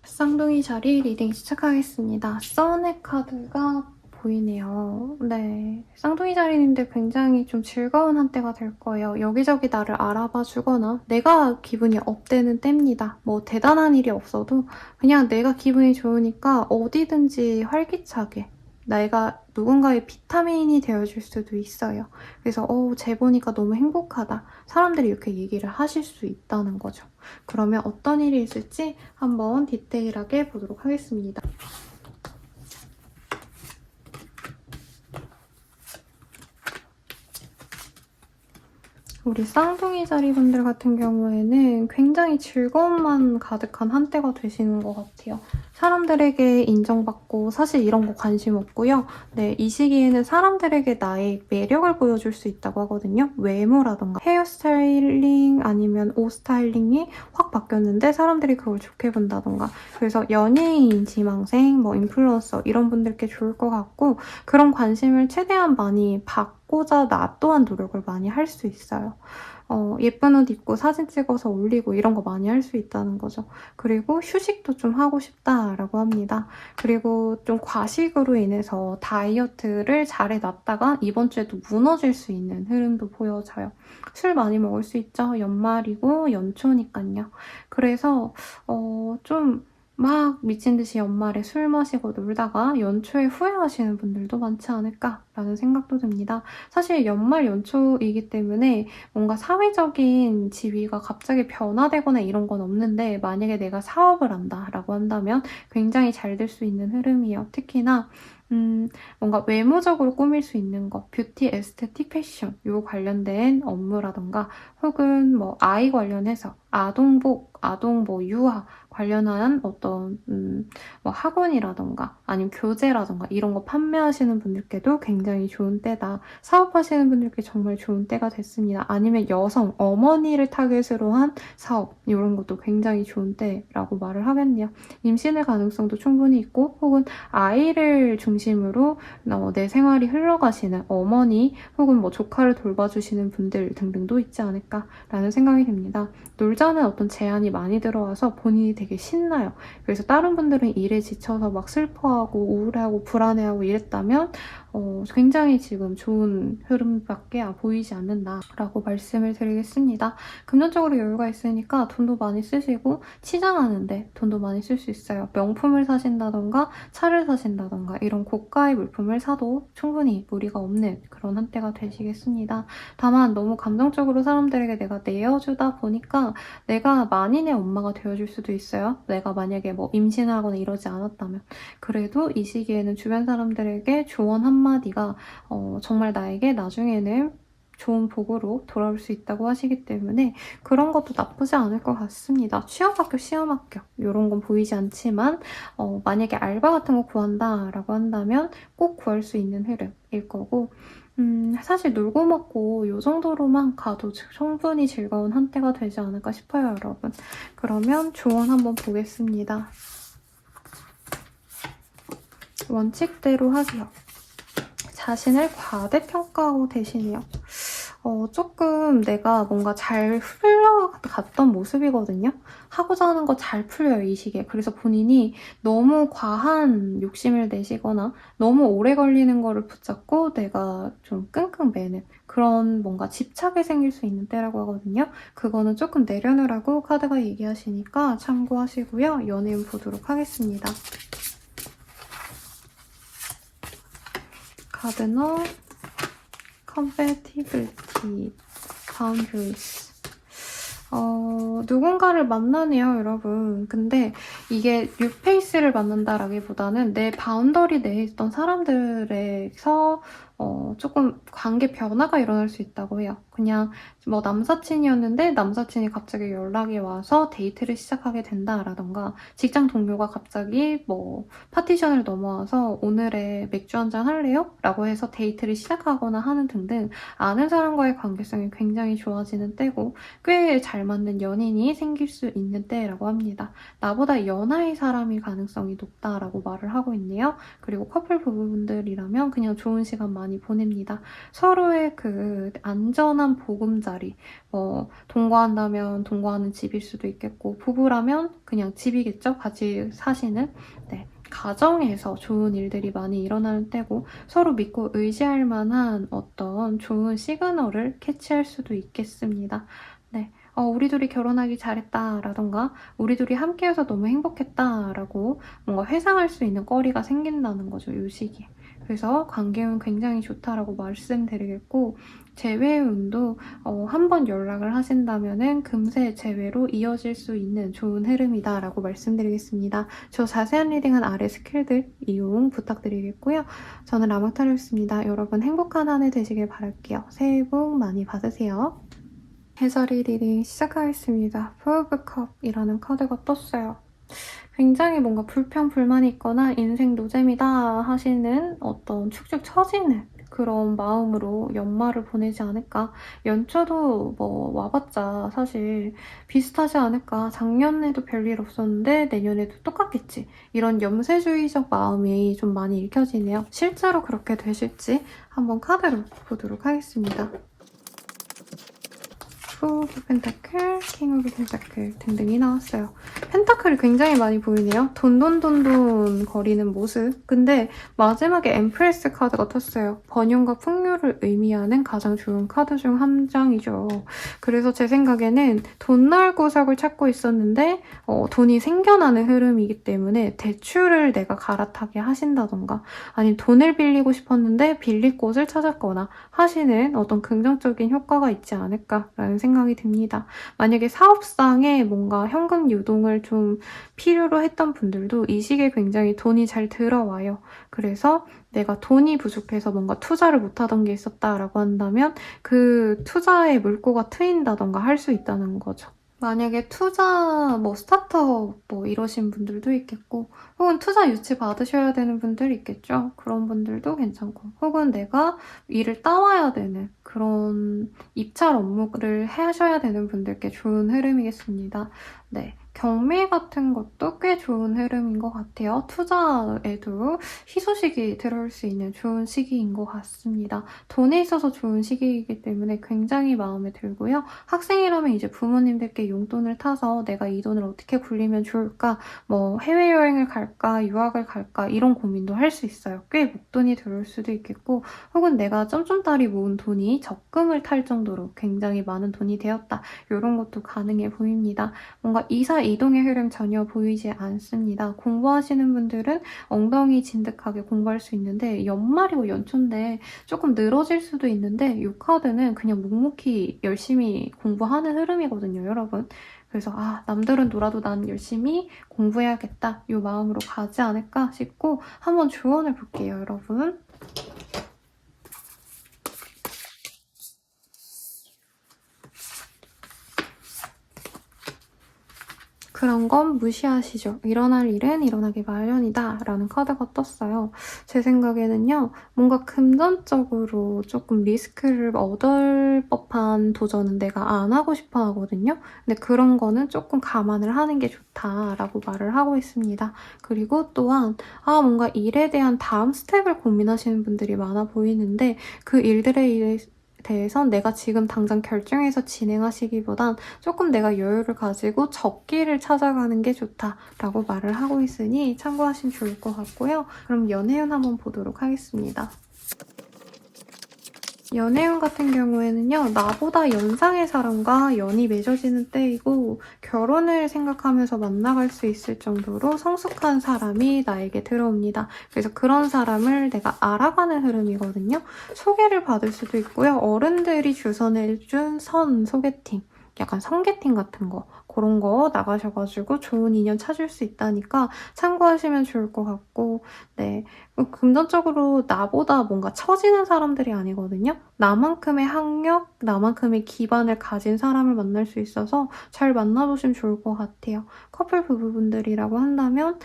쌍둥이 자리 리딩 시작하겠습니다. 써넷 카드가 보이네요. 네, 쌍둥이 자리인데 굉장히 좀 즐거운 한때가 될 거예요. 여기저기 나를 알아봐 주거나 내가 기분이 업되는 때입니다. 뭐 대단한 일이 없어도 그냥 내가 기분이 좋으니까 어디든지 활기차게 내가 누군가의 비타민이 되어줄 수도 있어요. 그래서 쟤 보니까 너무 행복하다. 사람들이 이렇게 얘기를 하실 수 있다는 거죠. 그러면 어떤 일이 있을지 한번 디테일하게 보도록 하겠습니다. 우리 쌍둥이 자리분들 같은 경우에는 굉장히 즐거움만 가득한 한때가 되시는 것 같아요. 사람들에게 인정받고 사실 이런 거 관심 없고요. 네, 이 시기에는 사람들에게 나의 매력을 보여줄 수 있다고 하거든요. 외모라던가 헤어스타일링 아니면 옷 스타일링이 확 바뀌었는데 사람들이 그걸 좋게 본다던가 그래서 연예인, 지망생, 뭐 인플루언서 이런 분들께 좋을 것 같고 그런 관심을 최대한 많이 받고자 나 또한 노력을 많이 할 수 있어요. 예쁜 옷 입고 사진 찍어서 올리고 이런 거 많이 할 수 있다는 거죠. 그리고 휴식도 좀 하고 싶다라고 합니다. 그리고 좀 과식으로 인해서 다이어트를 잘 해놨다가 이번 주에도 무너질 수 있는 흐름도 보여져요. 술 많이 먹을 수 있죠. 연말이고 연초니까요. 그래서 좀 막 미친 듯이 연말에 술 마시고 놀다가 연초에 후회하시는 분들도 많지 않을까라는 생각도 듭니다. 사실 연말 연초이기 때문에 뭔가 사회적인 지위가 갑자기 변화되거나 이런 건 없는데 만약에 내가 사업을 한다라고 한다면 굉장히 잘 될 수 있는 흐름이에요. 특히나 뭔가 외모적으로 꾸밀 수 있는 거, 뷰티, 에스테틱, 패션 요 관련된 업무라던가 혹은 뭐 아이 관련해서 아동복, 아동 뭐 유아 관련한 어떤 뭐 학원이라던가 아니면 교재라던가 이런 거 판매하시는 분들께도 굉장히 좋은 때다. 사업하시는 분들께 정말 좋은 때가 됐습니다. 아니면 여성, 어머니를 타겟으로 한 사업 이런 것도 굉장히 좋은 때라고 말을 하겠네요. 임신의 가능성도 충분히 있고 혹은 아이를 중심으로 내 생활이 흘러가시는 어머니 혹은 뭐 조카를 돌봐주시는 분들 등등도 있지 않을까라는 생각이 듭니다. 놀자는 어떤 제안이 많이 들어와서 본인이 되게 신나요. 그래서 다른 분들은 일에 지쳐서 막 슬퍼하고 우울해하고 불안해하고 이랬다면 굉장히 지금 좋은 흐름밖에 보이지 않는다라고 말씀을 드리겠습니다. 금전적으로 여유가 있으니까 돈도 많이 쓰시고 치장하는데 돈도 많이 쓸 수 있어요. 명품을 사신다던가 차를 사신다던가 이런 고가의 물품을 사도 충분히 무리가 없는 그런 한때가 되시겠습니다. 다만 너무 감정적으로 사람들에게 내가 내어주다 보니까 내가 만인의 엄마가 되어줄 수도 있어요. 내가 만약에 뭐 임신을 하거나 이러지 않았다면 그래도 이 시기에는 주변 사람들에게 조언 한마디가 정말 나에게 나중에는 좋은 복으로 돌아올 수 있다고 하시기 때문에 그런 것도 나쁘지 않을 것 같습니다. 취업 합격, 시험 합격 이런 건 보이지 않지만 만약에 알바 같은 거 구한다라고 한다면 꼭 구할 수 있는 흐름일 거고 사실 놀고 먹고 이 정도로만 가도 충분히 즐거운 한때가 되지 않을까 싶어요, 여러분. 그러면 조언 한번 보겠습니다. 원칙대로 하세요. 자신을 과대평가하고 계시네요. 조금 내가 뭔가 잘 흘러갔던 모습이거든요. 하고자 하는 거 잘 풀려요, 이 시기에. 그래서 본인이 너무 과한 욕심을 내시거나 너무 오래 걸리는 거를 붙잡고 내가 좀 끙끙 매는 그런 뭔가 집착이 생길 수 있는 때라고 하거든요. 그거는 조금 내려놓으라고 카드가 얘기하시니까 참고하시고요. 연애운 보도록 하겠습니다. 카드너 컴패티블티 boundaries. 누군가를 만나네요, 여러분. 근데 이게 뉴페이스를 만난다라기보다는 내 바운더리 내에 있던 사람들에서 조금 관계 변화가 일어날 수 있다고 해요. 그냥 뭐 남사친이었는데 남사친이 갑자기 연락이 와서 데이트를 시작하게 된다라던가 직장 동료가 갑자기 뭐 파티션을 넘어와서 오늘의 맥주 한잔 할래요? 라고 해서 데이트를 시작하거나 하는 등등 아는 사람과의 관계성이 굉장히 좋아지는 때고 꽤 잘 맞는 연인이 생길 수 있는 때라고 합니다. 나보다 연하의 사람일 가능성이 높다라고 말을 하고 있네요. 그리고 커플 부부분들이라면 그냥 좋은 시간 많이 보냅니다. 서로의 그 안전한 보금자리, 동거한다면 동거하는 집일 수도 있겠고 부부라면 그냥 집이겠죠? 같이 사시는. 네. 가정에서 좋은 일들이 많이 일어나는 때고 서로 믿고 의지할 만한 어떤 좋은 시그널을 캐치할 수도 있겠습니다. 네. 우리 둘이 결혼하기 잘했다라던가 우리 둘이 함께해서 너무 행복했다라고 뭔가 회상할 수 있는 거리가 생긴다는 거죠, 이 시기에. 그래서 관계운 굉장히 좋다라고 말씀드리겠고 재회 운도 한 번 연락을 하신다면은 금세 재회로 이어질 수 있는 좋은 흐름이다라고 말씀드리겠습니다. 저 자세한 리딩은 아래 스킬들 이용 부탁드리겠고요. 저는 라마타로였습니다. 여러분 행복한 한 해 되시길 바랄게요. 새해 복 많이 받으세요. 해저리 리딩 시작하겠습니다. 포 오브 컵이라는 카드가 떴어요. 굉장히 뭔가 불평불만이 있거나 인생 노잼이다 하시는 어떤 축축 처지는 그런 마음으로 연말을 보내지 않을까. 연초도 뭐 와봤자 사실 비슷하지 않을까. 작년에도 별일 없었는데 내년에도 똑같겠지. 이런 염세주의적 마음이 좀 많이 읽혀지네요. 실제로 그렇게 되실지 한번 카드로 보도록 하겠습니다. 투 오브 펜타클, 킹 오브 펜타클 등등이 나왔어요. 펜타클이 굉장히 많이 보이네요. 돈돈돈돈 거리는 모습. 근데 마지막에 엠프레스 카드가 떴어요. 번영과 풍요를 의미하는 가장 좋은 카드 중 한 장이죠. 그래서 제 생각에는 돈 나올 구석을 찾고 있었는데 돈이 생겨나는 흐름이기 때문에 대출을 내가 갈아타게 하신다던가 아니면 돈을 빌리고 싶었는데 빌릴 곳을 찾았거나 하시는 어떤 긍정적인 효과가 있지 않을까라는 생각이 듭니다. 만약에 사업상에 뭔가 현금 유동을 좀 필요로 했던 분들도 이 시기에 굉장히 돈이 잘 들어와요. 그래서 내가 돈이 부족해서 뭔가 투자를 못하던 게 있었다라고 한다면 그 투자의 물꼬가 트인다던가 할 수 있다는 거죠. 만약에 투자, 스타트업 이러신 분들도 있겠고 혹은 투자 유치 받으셔야 되는 분들 있겠죠. 그런 분들도 괜찮고 혹은 내가 일을 따와야 되는 그런 입찰 업무를 하셔야 되는 분들께 좋은 흐름이겠습니다. 네. 경매 같은 것도 꽤 좋은 흐름인 것 같아요. 투자에도 희소식이 들어올 수 있는 좋은 시기인 것 같습니다. 돈에 있어서 좋은 시기이기 때문에 굉장히 마음에 들고요. 학생이라면 이제 부모님들께 용돈을 타서 내가 이 돈을 어떻게 굴리면 좋을까, 해외여행을 갈까, 유학을 갈까 이런 고민도 할 수 있어요. 꽤 목돈이 들어올 수도 있겠고 혹은 내가 쫌쫌따리 모은 돈이 적금을 탈 정도로 굉장히 많은 돈이 되었다. 이런 것도 가능해 보입니다. 뭔가 이사 이동의 흐름 전혀 보이지 않습니다. 공부하시는 분들은 엉덩이 진득하게 공부할 수 있는데 연말이고 연초인데 조금 늘어질 수도 있는데 이 카드는 그냥 묵묵히 열심히 공부하는 흐름이거든요, 여러분. 그래서 남들은 놀아도 난 열심히 공부해야겠다 이 마음으로 가지 않을까 싶고 한번 조언을 볼게요, 여러분. 그런 건 무시하시죠. 일어날 일은 일어나기 마련이다 라는 카드가 떴어요. 제 생각에는요. 뭔가 금전적으로 조금 리스크를 얻을 법한 도전은 내가 안 하고 싶어 하거든요. 근데 그런 거는 조금 감안을 하는 게 좋다라고 말을 하고 있습니다. 그리고 또한 뭔가 일에 대한 다음 스텝을 고민하시는 분들이 많아 보이는데 그 일들에 대해선 내가 지금 당장 결정해서 진행하시기보단 조금 내가 여유를 가지고 적기를 찾아가는 게 좋다라고 말을 하고 있으니 참고하시면 좋을 것 같고요. 그럼 연애운 한번 보도록 하겠습니다. 연애운 같은 경우에는요. 나보다 연상의 사람과 연이 맺어지는 때이고 결혼을 생각하면서 만나갈 수 있을 정도로 성숙한 사람이 나에게 들어옵니다. 그래서 그런 사람을 내가 알아가는 흐름이거든요. 소개를 받을 수도 있고요. 어른들이 주선해준 선 소개팅, 약간 성게팅 같은 거 그런 거 나가셔가지고 좋은 인연 찾을 수 있다니까 참고하시면 좋을 것 같고 네. 금전적으로 나보다 뭔가 처지는 사람들이 아니거든요. 나만큼의 학력, 나만큼의 기반을 가진 사람을 만날 수 있어서 잘 만나보시면 좋을 것 같아요. 커플 부부분들이라고 한다면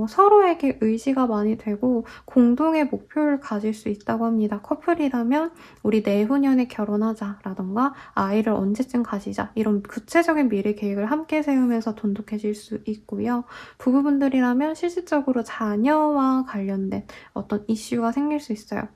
서로에게 의지가 많이 되고 공동의 목표를 가질 수 있다고 합니다. 커플이라면 우리 내후년에 결혼하자라던가 아이를 언제쯤 가지자 이런 구체적인 미래 계획을 함께 세우면서 돈독해질 수 있고요. 부부분들이라면 실질적으로 자녀와 관련된 어떤 이슈가 생길 수 있어요.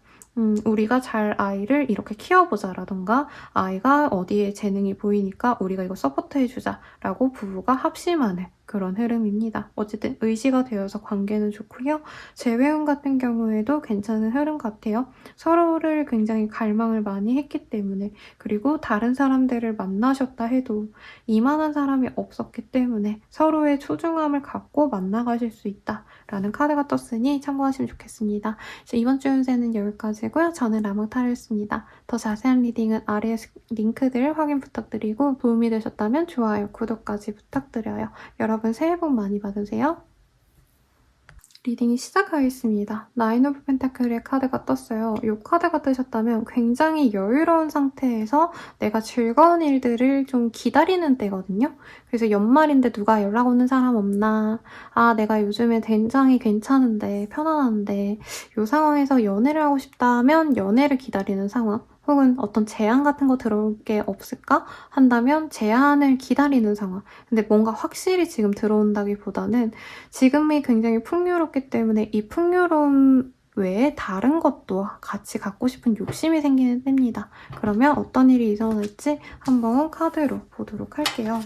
우리가 잘 아이를 이렇게 키워보자라던가 아이가 어디에 재능이 보이니까 우리가 이거 서포트해주자라고 부부가 합심하는 그런 흐름입니다. 어쨌든 의지가 되어서 관계는 좋고요. 재회운 같은 경우에도 괜찮은 흐름 같아요. 서로를 굉장히 갈망을 많이 했기 때문에 그리고 다른 사람들을 만나셨다 해도 이만한 사람이 없었기 때문에 서로의 소중함을 갖고 만나가실 수 있다라는 카드가 떴으니 참고하시면 좋겠습니다. 이번 주 운세는 여기까지고요. 저는 라몽타로였습니다. 더 자세한 리딩은 아래에 링크들 확인 부탁드리고 도움이 되셨다면 좋아요, 구독까지 부탁드려요. 여러분 새해 복 많이 받으세요. 리딩이 시작하겠습니다. 나인 오브 펜타클의 카드가 떴어요. 이 카드가 뜨셨다면 굉장히 여유로운 상태에서 내가 즐거운 일들을 좀 기다리는 때거든요. 그래서 연말인데 누가 연락 오는 사람 없나? 아, 내가 요즘에 굉장히 괜찮은데, 편안한데 이 상황에서 연애를 하고 싶다면 연애를 기다리는 상황. 혹은 어떤 제안 같은 거 들어올 게 없을까 한다면 제안을 기다리는 상황. 근데 뭔가 확실히 지금 들어온다기보다는 지금이 굉장히 풍요롭기 때문에 이 풍요로움 외에 다른 것도 같이 갖고 싶은 욕심이 생기는 때입니다. 그러면 어떤 일이 일어날지 한번 카드로 보도록 할게요.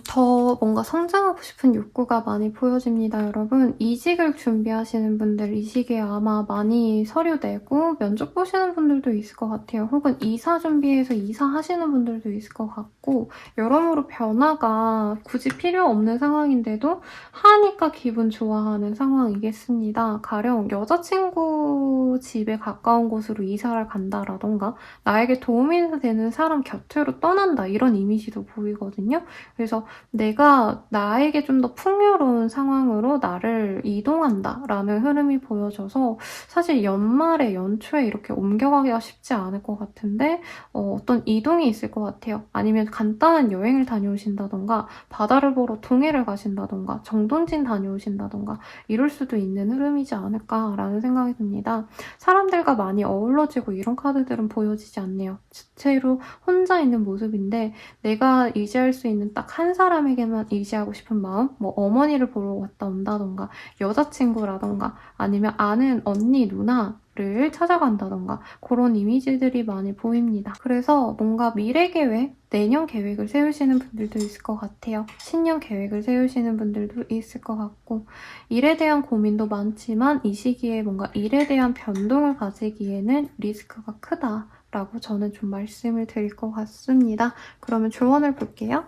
더 뭔가 성장하고 싶은 욕구가 많이 보여집니다, 여러분. 이직을 준비하시는 분들 이 시기에 아마 많이 서류 내고 면접 보시는 분들도 있을 것 같아요. 혹은 이사 준비해서 이사하시는 분들도 있을 것 같고 여러모로 변화가 굳이 필요 없는 상황인데도 하니까 기분 좋아하는 상황이겠습니다. 가령 여자친구 집에 가까운 곳으로 이사를 간다라던가 나에게 도움이 되는 사람 곁으로 떠난다 이런 이미지도 보이거든요. 그래서 내가 나에게 좀 더 풍요로운 상황으로 나를 이동한다라는 흐름이 보여져서 사실 연말에 연초에 이렇게 옮겨가기가 쉽지 않을 것 같은데 어떤 이동이 있을 것 같아요. 아니면 간단한 여행을 다녀오신다던가 바다를 보러 동해를 가신다던가 정동진 다녀오신다던가 이럴 수도 있는 흐름이지 않을까라는 생각이 듭니다. 사람들과 많이 어우러지고 이런 카드들은 보여지지 않네요. 주체로 혼자 있는 모습인데 내가 의지할 수 있는 딱 한 사람에게만 의지하고 싶은 마음? 뭐 어머니를 보러 갔다 온다던가 여자친구라던가 아니면 아는 언니, 누나를 찾아간다던가 그런 이미지들이 많이 보입니다. 그래서 뭔가 미래 계획, 내년 계획을 세우시는 분들도 있을 것 같아요. 신년 계획을 세우시는 분들도 있을 것 같고 일에 대한 고민도 많지만 이 시기에 뭔가 일에 대한 변동을 가지기에는 리스크가 크다라고 저는 좀 말씀을 드릴 것 같습니다. 그러면 조언을 볼게요.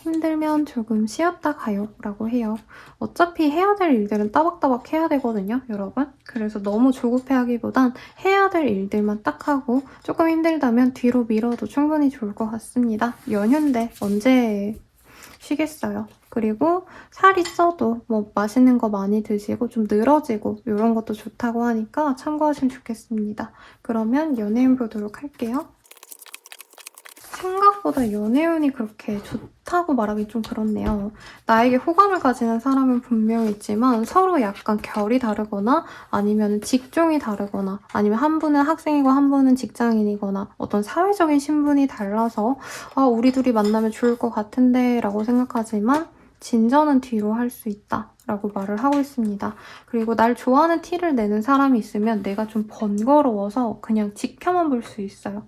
힘들면 조금 쉬었다 가요 라고 해요. 어차피 해야 될 일들은 따박따박 해야 되거든요, 여러분. 그래서 너무 조급해하기보단 해야 될 일들만 딱 하고 조금 힘들다면 뒤로 미뤄도 충분히 좋을 것 같습니다. 연휴인데 언제 쉬겠어요. 그리고 살이 쪄도 뭐 맛있는 거 많이 드시고 좀 늘어지고 이런 것도 좋다고 하니까 참고하시면 좋겠습니다. 그러면 연예인 보도록 할게요. 생각보다 연애운이 그렇게 좋다고 말하기 좀 그렇네요. 나에게 호감을 가지는 사람은 분명히 있지만 서로 약간 결이 다르거나 아니면 직종이 다르거나 아니면 한 분은 학생이고 한 분은 직장인이거나 어떤 사회적인 신분이 달라서 우리 둘이 만나면 좋을 것 같은데 라고 생각하지만 진전은 뒤로 할 수 있다 라고 말을 하고 있습니다. 그리고 날 좋아하는 티를 내는 사람이 있으면 내가 좀 번거로워서 그냥 지켜만 볼 수 있어요.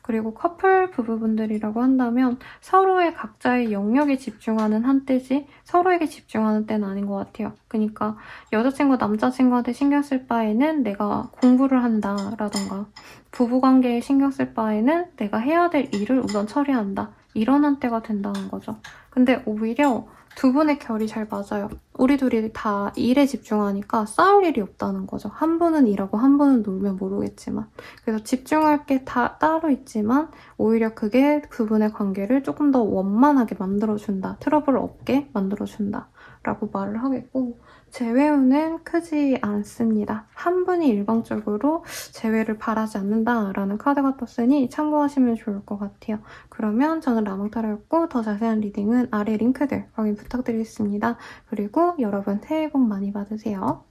그리고 커플 부부분들이라고 한다면 서로의 각자의 영역에 집중하는 한때지 서로에게 집중하는 때는 아닌 것 같아요. 그러니까 여자친구, 남자친구한테 신경 쓸 바에는 내가 공부를 한다라던가 부부관계에 신경 쓸 바에는 내가 해야 될 일을 우선 처리한다. 이런 한때가 된다는 거죠. 근데 오히려 두 분의 결이 잘 맞아요. 우리 둘이 다 일에 집중하니까 싸울 일이 없다는 거죠. 한 분은 일하고 한 분은 놀면 모르겠지만. 그래서 집중할 게 다 따로 있지만 오히려 그게 두 분의 관계를 조금 더 원만하게 만들어준다. 트러블 없게 만들어준다. 라고 말을 하겠고 재회운은 크지 않습니다. 한 분이 일방적으로 재회를 바라지 않는다라는 카드가 떴으니 참고하시면 좋을 것 같아요. 그러면 저는 라몽타로였고 더 자세한 리딩은 아래 링크들 확인 부탁드리겠습니다. 그리고 여러분 새해 복 많이 받으세요.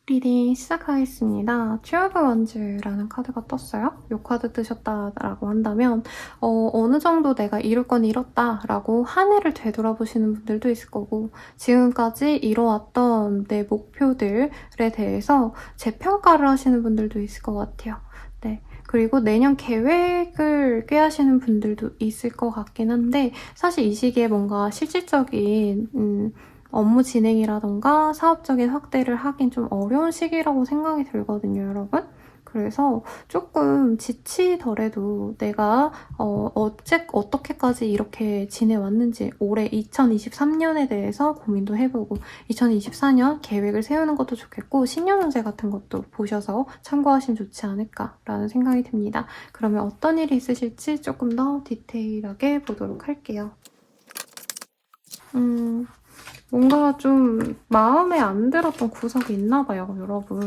리딩 시작하겠습니다. 트웰브 원즈라는 카드가 떴어요. 이 카드 뜨셨다라고 한다면 어느 정도 내가 이룰 건 이뤘다라고 한 해를 되돌아보시는 분들도 있을 거고 지금까지 이뤄왔던 내 목표들에 대해서 재평가를 하시는 분들도 있을 것 같아요. 네. 그리고 내년 계획을 꾀하시는 분들도 있을 것 같긴 한데 사실 이 시기에 뭔가 실질적인 업무 진행이라던가 사업적인 확대를 하긴 좀 어려운 시기라고 생각이 들거든요, 여러분. 그래서 조금 지치더라도 내가 어떻게까지 이렇게 지내왔는지 올해 2023년에 대해서 고민도 해보고 2024년 계획을 세우는 것도 좋겠고 신년운세 같은 것도 보셔서 참고하시면 좋지 않을까라는 생각이 듭니다. 그러면 어떤 일이 있으실지 조금 더 디테일하게 보도록 할게요. 뭔가 좀 마음에 안 들었던 구석이 있나 봐요, 여러분.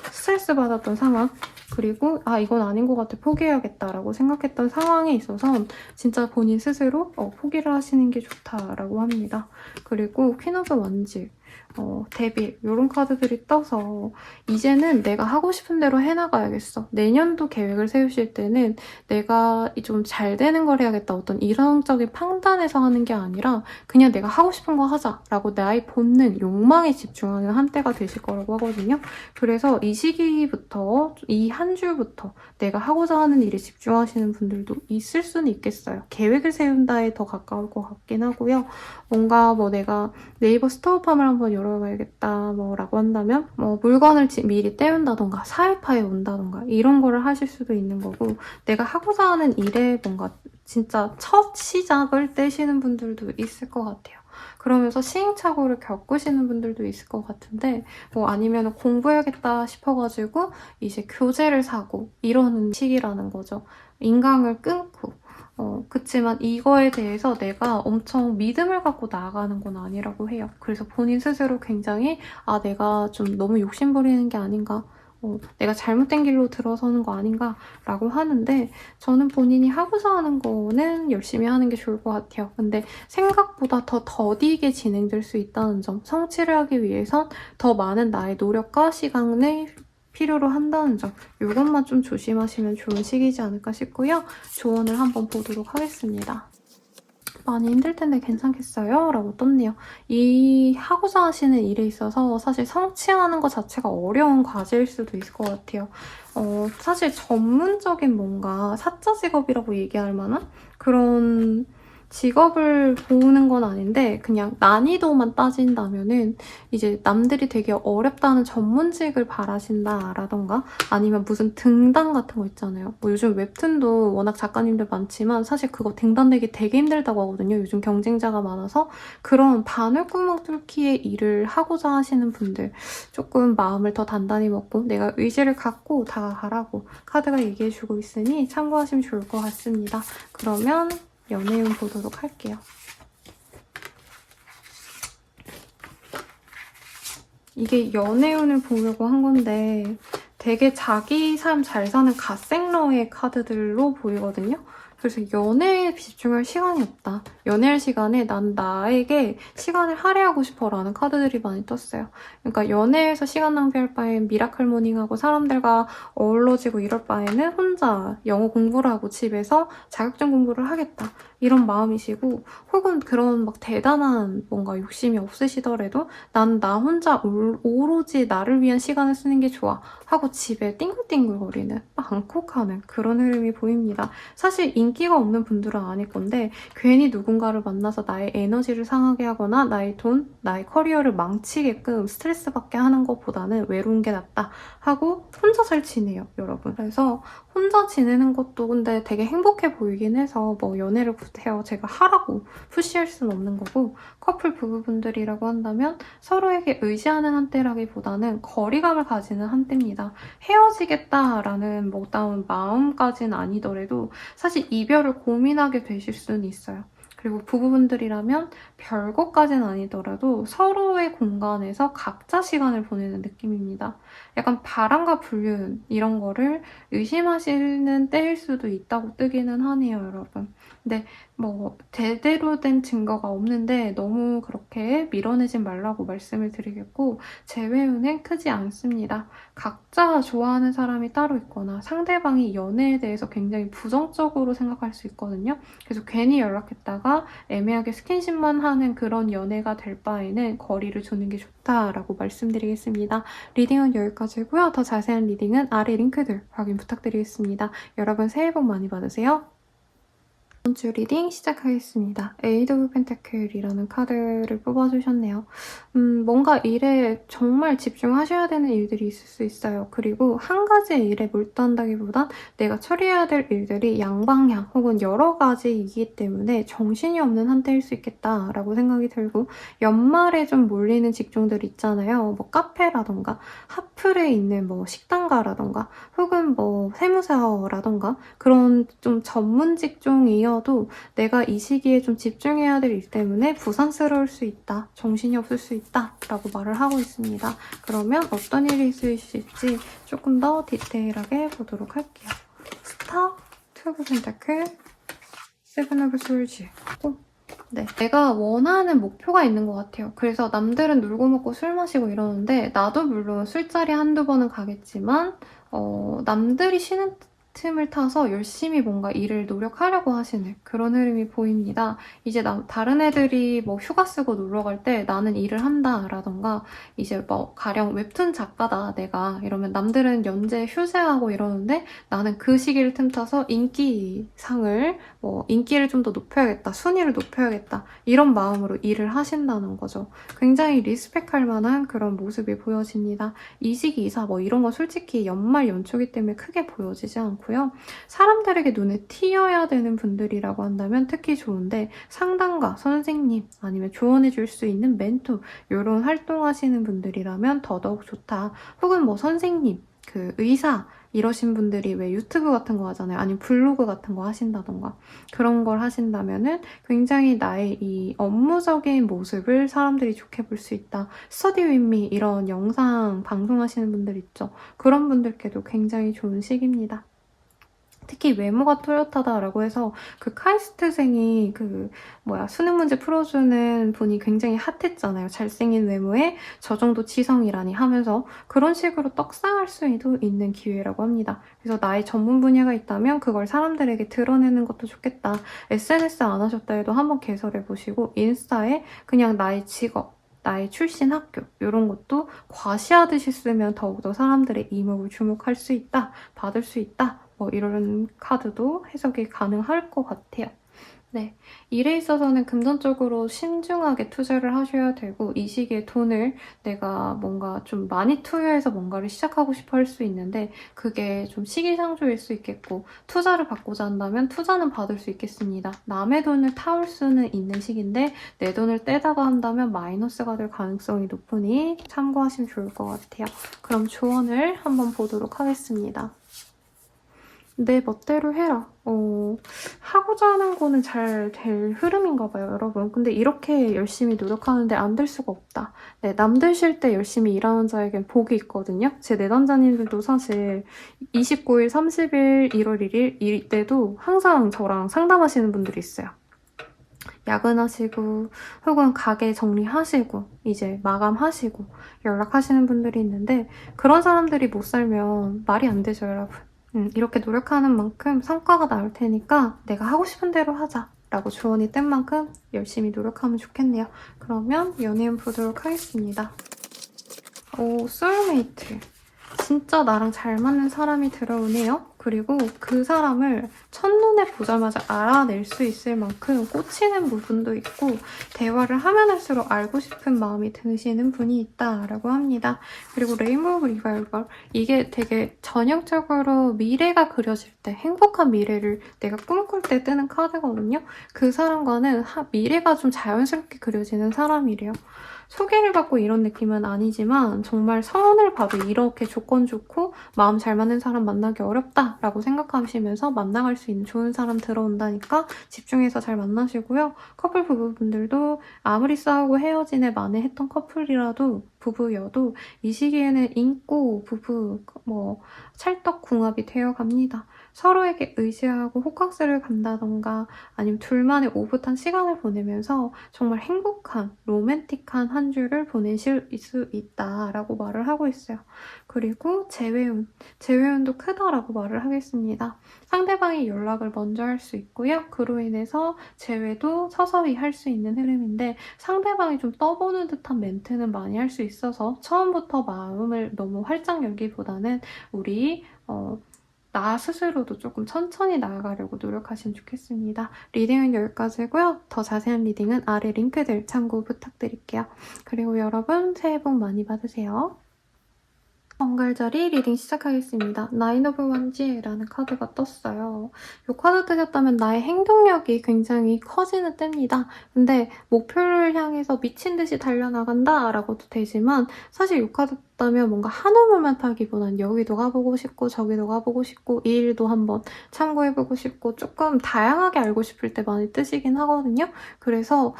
스트레스 받았던 상황, 그리고 이건 아닌 것 같아, 포기해야겠다라고 생각했던 상황에 있어서 진짜 본인 스스로 포기를 하시는 게 좋다라고 합니다. 그리고 퀸 오브 원즈, 데빌 이런 카드들이 떠서 이제는 내가 하고 싶은 대로 해나가야겠어. 내년도 계획을 세우실 때는 내가 좀 잘 되는 걸 해야겠다. 어떤 이성적인 판단에서 하는 게 아니라 그냥 내가 하고 싶은 거 하자라고 나의 본능, 욕망에 집중하는 한때가 되실 거라고 하거든요. 그래서 이 시기부터, 이 한 주부터 내가 하고자 하는 일에 집중하시는 분들도 있을 수는 있겠어요. 계획을 세운다에 더 가까울 것 같긴 하고요. 뭔가 내가 네이버 스토어팜을 한번 열어봐야겠다 라고 한다면 물건을 미리 떼운다던가 사입하에 온다던가 이런 거를 하실 수도 있는 거고 내가 하고자 하는 일에 뭔가 진짜 첫 시작을 떼시는 분들도 있을 것 같아요. 그러면서 시행착오를 겪으시는 분들도 있을 것 같은데 아니면 공부해야겠다 싶어가지고 이제 교재를 사고 이러는 시기라는 거죠. 인강을 끊고 그치만 이거에 대해서 내가 엄청 믿음을 갖고 나아가는 건 아니라고 해요. 그래서 본인 스스로 굉장히 내가 좀 너무 욕심부리는 게 아닌가, 내가 잘못된 길로 들어서는 거 아닌가 라고 하는데 저는 본인이 하고자 하는 거는 열심히 하는 게 좋을 것 같아요. 근데 생각보다 더 더디게 진행될 수 있다는 점, 성취를 하기 위해선 더 많은 나의 노력과 시간을 필요로 한다는 점, 이것만 좀 조심하시면 좋은 시기지 않을까 싶고요. 조언을 한번 보도록 하겠습니다. 많이 힘들 텐데 괜찮겠어요? 라고 떴네요. 이 하고자 하시는 일에 있어서 사실 성취하는 것 자체가 어려운 과제일 수도 있을 것 같아요. 사실 전문적인 뭔가 사자 직업이라고 얘기할 만한 그런 직업을 보는 건 아닌데 그냥 난이도만 따진다면은 이제 남들이 되게 어렵다는 전문직을 바라신다라던가 아니면 무슨 등단 같은 거 있잖아요. 요즘 웹툰도 워낙 작가님들 많지만 사실 그거 등단 내기 되게 힘들다고 하거든요. 요즘 경쟁자가 많아서 그런 바늘구멍 뚫기의 일을 하고자 하시는 분들 조금 마음을 더 단단히 먹고 내가 의지를 갖고 다가가라고 카드가 얘기해주고 있으니 참고하시면 좋을 것 같습니다. 그러면 연애운 보도록 할게요. 이게 연애운을 보려고 한 건데 되게 자기 삶 잘 사는 갓생러의 카드들로 보이거든요. 그래서 연애에 집중할 시간이 없다. 연애할 시간에 난 나에게 시간을 할애하고 싶어라는 카드들이 많이 떴어요. 그러니까 연애에서 시간 낭비할 바엔 미라클 모닝하고 사람들과 어우러지고 이럴 바에는 혼자 영어 공부를 하고 집에서 자격증 공부를 하겠다. 이런 마음이시고 혹은 그런 막 대단한 뭔가 욕심이 없으시더라도 난 나 혼자 오로지 나를 위한 시간을 쓰는 게 좋아 하고 집에 띵글띵글거리는 방콕하는 그런 흐름이 보입니다. 사실 인기가 없는 분들은 아닐 건데 괜히 누군가를 만나서 나의 에너지를 상하게 하거나 나의 돈, 나의 커리어를 망치게끔 스트레스 받게 하는 것보다는 외로운 게 낫다 하고 혼자 잘 지내요, 여러분. 그래서 혼자 지내는 것도 근데 되게 행복해 보이긴 해서 뭐 연애를 구태여 제가 하라고 푸시할 수는 없는 거고 커플 부부분들이라고 한다면 서로에게 의지하는 한때라기보다는 거리감을 가지는 한때입니다. 헤어지겠다라는 뭐 마음까지는 아니더라도 사실 이별을 고민하게 되실 수는 있어요. 그리고 부부분들이라면 별것까지는 아니더라도 서로의 공간에서 각자 시간을 보내는 느낌입니다. 약간 바람과 불륜 이런 거를 의심하시는 때일 수도 있다고 뜨기는 하네요, 여러분. 근데 뭐 제대로 된 증거가 없는데 너무 그렇게 밀어내진 말라고 말씀을 드리겠고 재회유는 크지 않습니다. 각자 좋아하는 사람이 따로 있거나 상대방이 연애에 대해서 굉장히 부정적으로 생각할 수 있거든요. 그래서 괜히 연락했다가 애매하게 스킨십만 하는 그런 연애가 될 바에는 거리를 두는 게 좋다라고 말씀드리겠습니다. 리딩은 여기까지고요. 더 자세한 리딩은 아래 링크들 확인 부탁드리겠습니다. 여러분 새해 복 많이 받으세요. 이번 주 리딩 시작하겠습니다. 에이드 오브 펜타클이라는 카드를 뽑아주셨네요. 뭔가 일에 정말 집중하셔야 되는 일들이 있을 수 있어요. 그리고 한 가지의 일에 몰두한다기보단 내가 처리해야 될 일들이 양방향 혹은 여러 가지이기 때문에 정신이 없는 한때일 수 있겠다라고 생각이 들고 연말에 좀 몰리는 직종들 있잖아요. 뭐 카페라던가 핫플에 있는 뭐 식당가라던가 혹은 뭐 세무사라던가 그런 좀 전문 직종이어도 내가 이 시기에 좀 집중해야 될 일 때문에 부산스러울 수 있다, 정신이 없을 수 있다 라고 말을 하고 있습니다. 그러면 어떤 일이 있을 수 있을지 조금 더 디테일하게 보도록 할게요. 스타, 투 오브 펜타클, 세븐 오브 솔즈. 네, 내가 원하는 목표가 있는 것 같아요. 그래서 남들은 놀고 먹고 술 마시고 이러는데 나도 물론 술자리 한두 번은 가겠지만 남들이 쉬는 틈을 타서 열심히 뭔가 일을 노력하려고 하시는 그런 흐름이 보입니다. 이제 다른 애들이 뭐 휴가 쓰고 놀러 갈 때 나는 일을 한다 라던가 이제 뭐 가령 웹툰 작가다 내가 이러면 남들은 연재 휴재하고 이러는데 나는 그 시기를 틈타서 인기상을 뭐 인기를 좀 더 높여야겠다, 순위를 높여야겠다 이런 마음으로 일을 하신다는 거죠. 굉장히 리스펙할 만한 그런 모습이 보여집니다. 이직 이사 뭐 이런 거 솔직히 연말 연초기 때문에 크게 보여지지 않고요. 사람들에게 눈에 띄어야 되는 분들이라고 한다면 특히 좋은데 상담가, 선생님 아니면 조언해줄 수 있는 멘토 이런 활동하시는 분들이라면 더더욱 좋다. 혹은 뭐 선생님, 그 의사 이러신 분들이 왜 유튜브 같은 거 하잖아요. 아니면 블로그 같은 거 하신다던가 그런 걸 하신다면은 굉장히 나의 이 업무적인 모습을 사람들이 좋게 볼 수 있다. 스터디 윗미 이런 영상 방송하시는 분들 있죠. 그런 분들께도 굉장히 좋은 시기입니다. 특히 외모가 뚜렷하다라고 해서 그 카이스트생이 수능 문제 풀어주는 분이 굉장히 핫했잖아요. 잘생긴 외모에 저 정도 지성이라니 하면서 그런 식으로 떡상할 수도 있는 기회라고 합니다. 그래서 나의 전문 분야가 있다면 그걸 사람들에게 드러내는 것도 좋겠다. SNS 안 하셨다 해도 한번 개설해보시고 인스타에 그냥 나의 직업, 나의 출신 학교 이런 것도 과시하듯이 쓰면 더욱더 사람들의 이목을 주목할 수 있다, 받을 수 있다 뭐 이런 카드도 해석이 가능할 것 같아요. 네, 일에 있어서는 금전적으로 신중하게 투자를 하셔야 되고 이 시기에 돈을 내가 뭔가 좀 많이 투여해서 뭔가를 시작하고 싶어 할 수 있는데 그게 좀 시기상조일 수 있겠고 투자를 받고자 한다면 투자는 받을 수 있겠습니다. 남의 돈을 타올 수는 있는 시기인데 내 돈을 떼다가 한다면 마이너스가 될 가능성이 높으니 참고하시면 좋을 것 같아요. 그럼 조언을 한번 보도록 하겠습니다. 내 멋대로 해라. 하고자 하는 거는 잘 될 흐름인가 봐요, 여러분. 근데 이렇게 열심히 노력하는데 안 될 수가 없다. 네, 남들 쉴 때 열심히 일하는 자에겐 복이 있거든요. 제 내담자님들도 사실 29일, 30일, 1월 1일 이때도 항상 저랑 상담하시는 분들이 있어요. 야근하시고 혹은 가게 정리하시고 이제 마감하시고 연락하시는 분들이 있는데 그런 사람들이 못 살면 말이 안 되죠, 여러분. 이렇게 노력하는 만큼 성과가 나올 테니까 내가 하고 싶은 대로 하자 라고 조언이 뜬 만큼 열심히 노력하면 좋겠네요. 그러면 연애운 보도록 하겠습니다. 오, 소울메이트. 진짜 나랑 잘 맞는 사람이 들어오네요. 그리고 그 사람을 첫눈에 보자마자 알아낼 수 있을 만큼 꽂히는 부분도 있고 대화를 하면 할수록 알고 싶은 마음이 드시는 분이 있다라고 합니다. 그리고 레인보우 리바이벌 이게 되게 전형적으로 미래가 그려질 때 행복한 미래를 내가 꿈꿀 때 뜨는 카드거든요. 그 사람과는 미래가 좀 자연스럽게 그려지는 사람이래요. 소개를 받고 이런 느낌은 아니지만 정말 성운을 봐도 이렇게 조건 좋고 마음 잘 맞는 사람 만나기 어렵다라고 생각하시면서 만나갈 수 있는 좋은 사람 들어온다니까 집중해서 잘 만나시고요. 커플 부부분들도 아무리 싸우고 헤어진 애 만회했던 커플이라도 부부여도 이 시기에는 인고 부부 찰떡궁합이 되어갑니다. 서로에게 의지하고 호캉스를 간다던가 아니면 둘만의 오붓한 시간을 보내면서 정말 행복한 로맨틱한 한 주를 보내실 수 있다라고 말을 하고 있어요. 그리고 재회운도 크다라고 말을 하겠습니다. 상대방이 연락을 먼저 할 수 있고요. 그로 인해서 재회도 서서히 할 수 있는 흐름인데 상대방이 좀 떠보는 듯한 멘트는 많이 할 수 있어서 처음부터 마음을 너무 활짝 열기보다는 우리 나 스스로도 조금 천천히 나아가려고 노력하시면 좋겠습니다. 리딩은 여기까지고요. 더 자세한 리딩은 아래 링크들 참고 부탁드릴게요. 그리고 여러분 새해 복 많이 받으세요. 정갈자리 리딩 시작하겠습니다. 나인 오브 원지라는 카드가 떴어요. 이 카드 뜨셨다면 나의 행동력이 굉장히 커지는 때입니다. 근데 목표를 향해서 미친 듯이 달려나간다 라고도 되지만 사실 이 카드 떴다면 뭔가 한우물만 타기보단 여기도 가보고 싶고 저기도 가보고 싶고 이 일도 한번 참고해보고 싶고 조금 다양하게 알고 싶을 때 많이 뜨시긴 하거든요. 그래서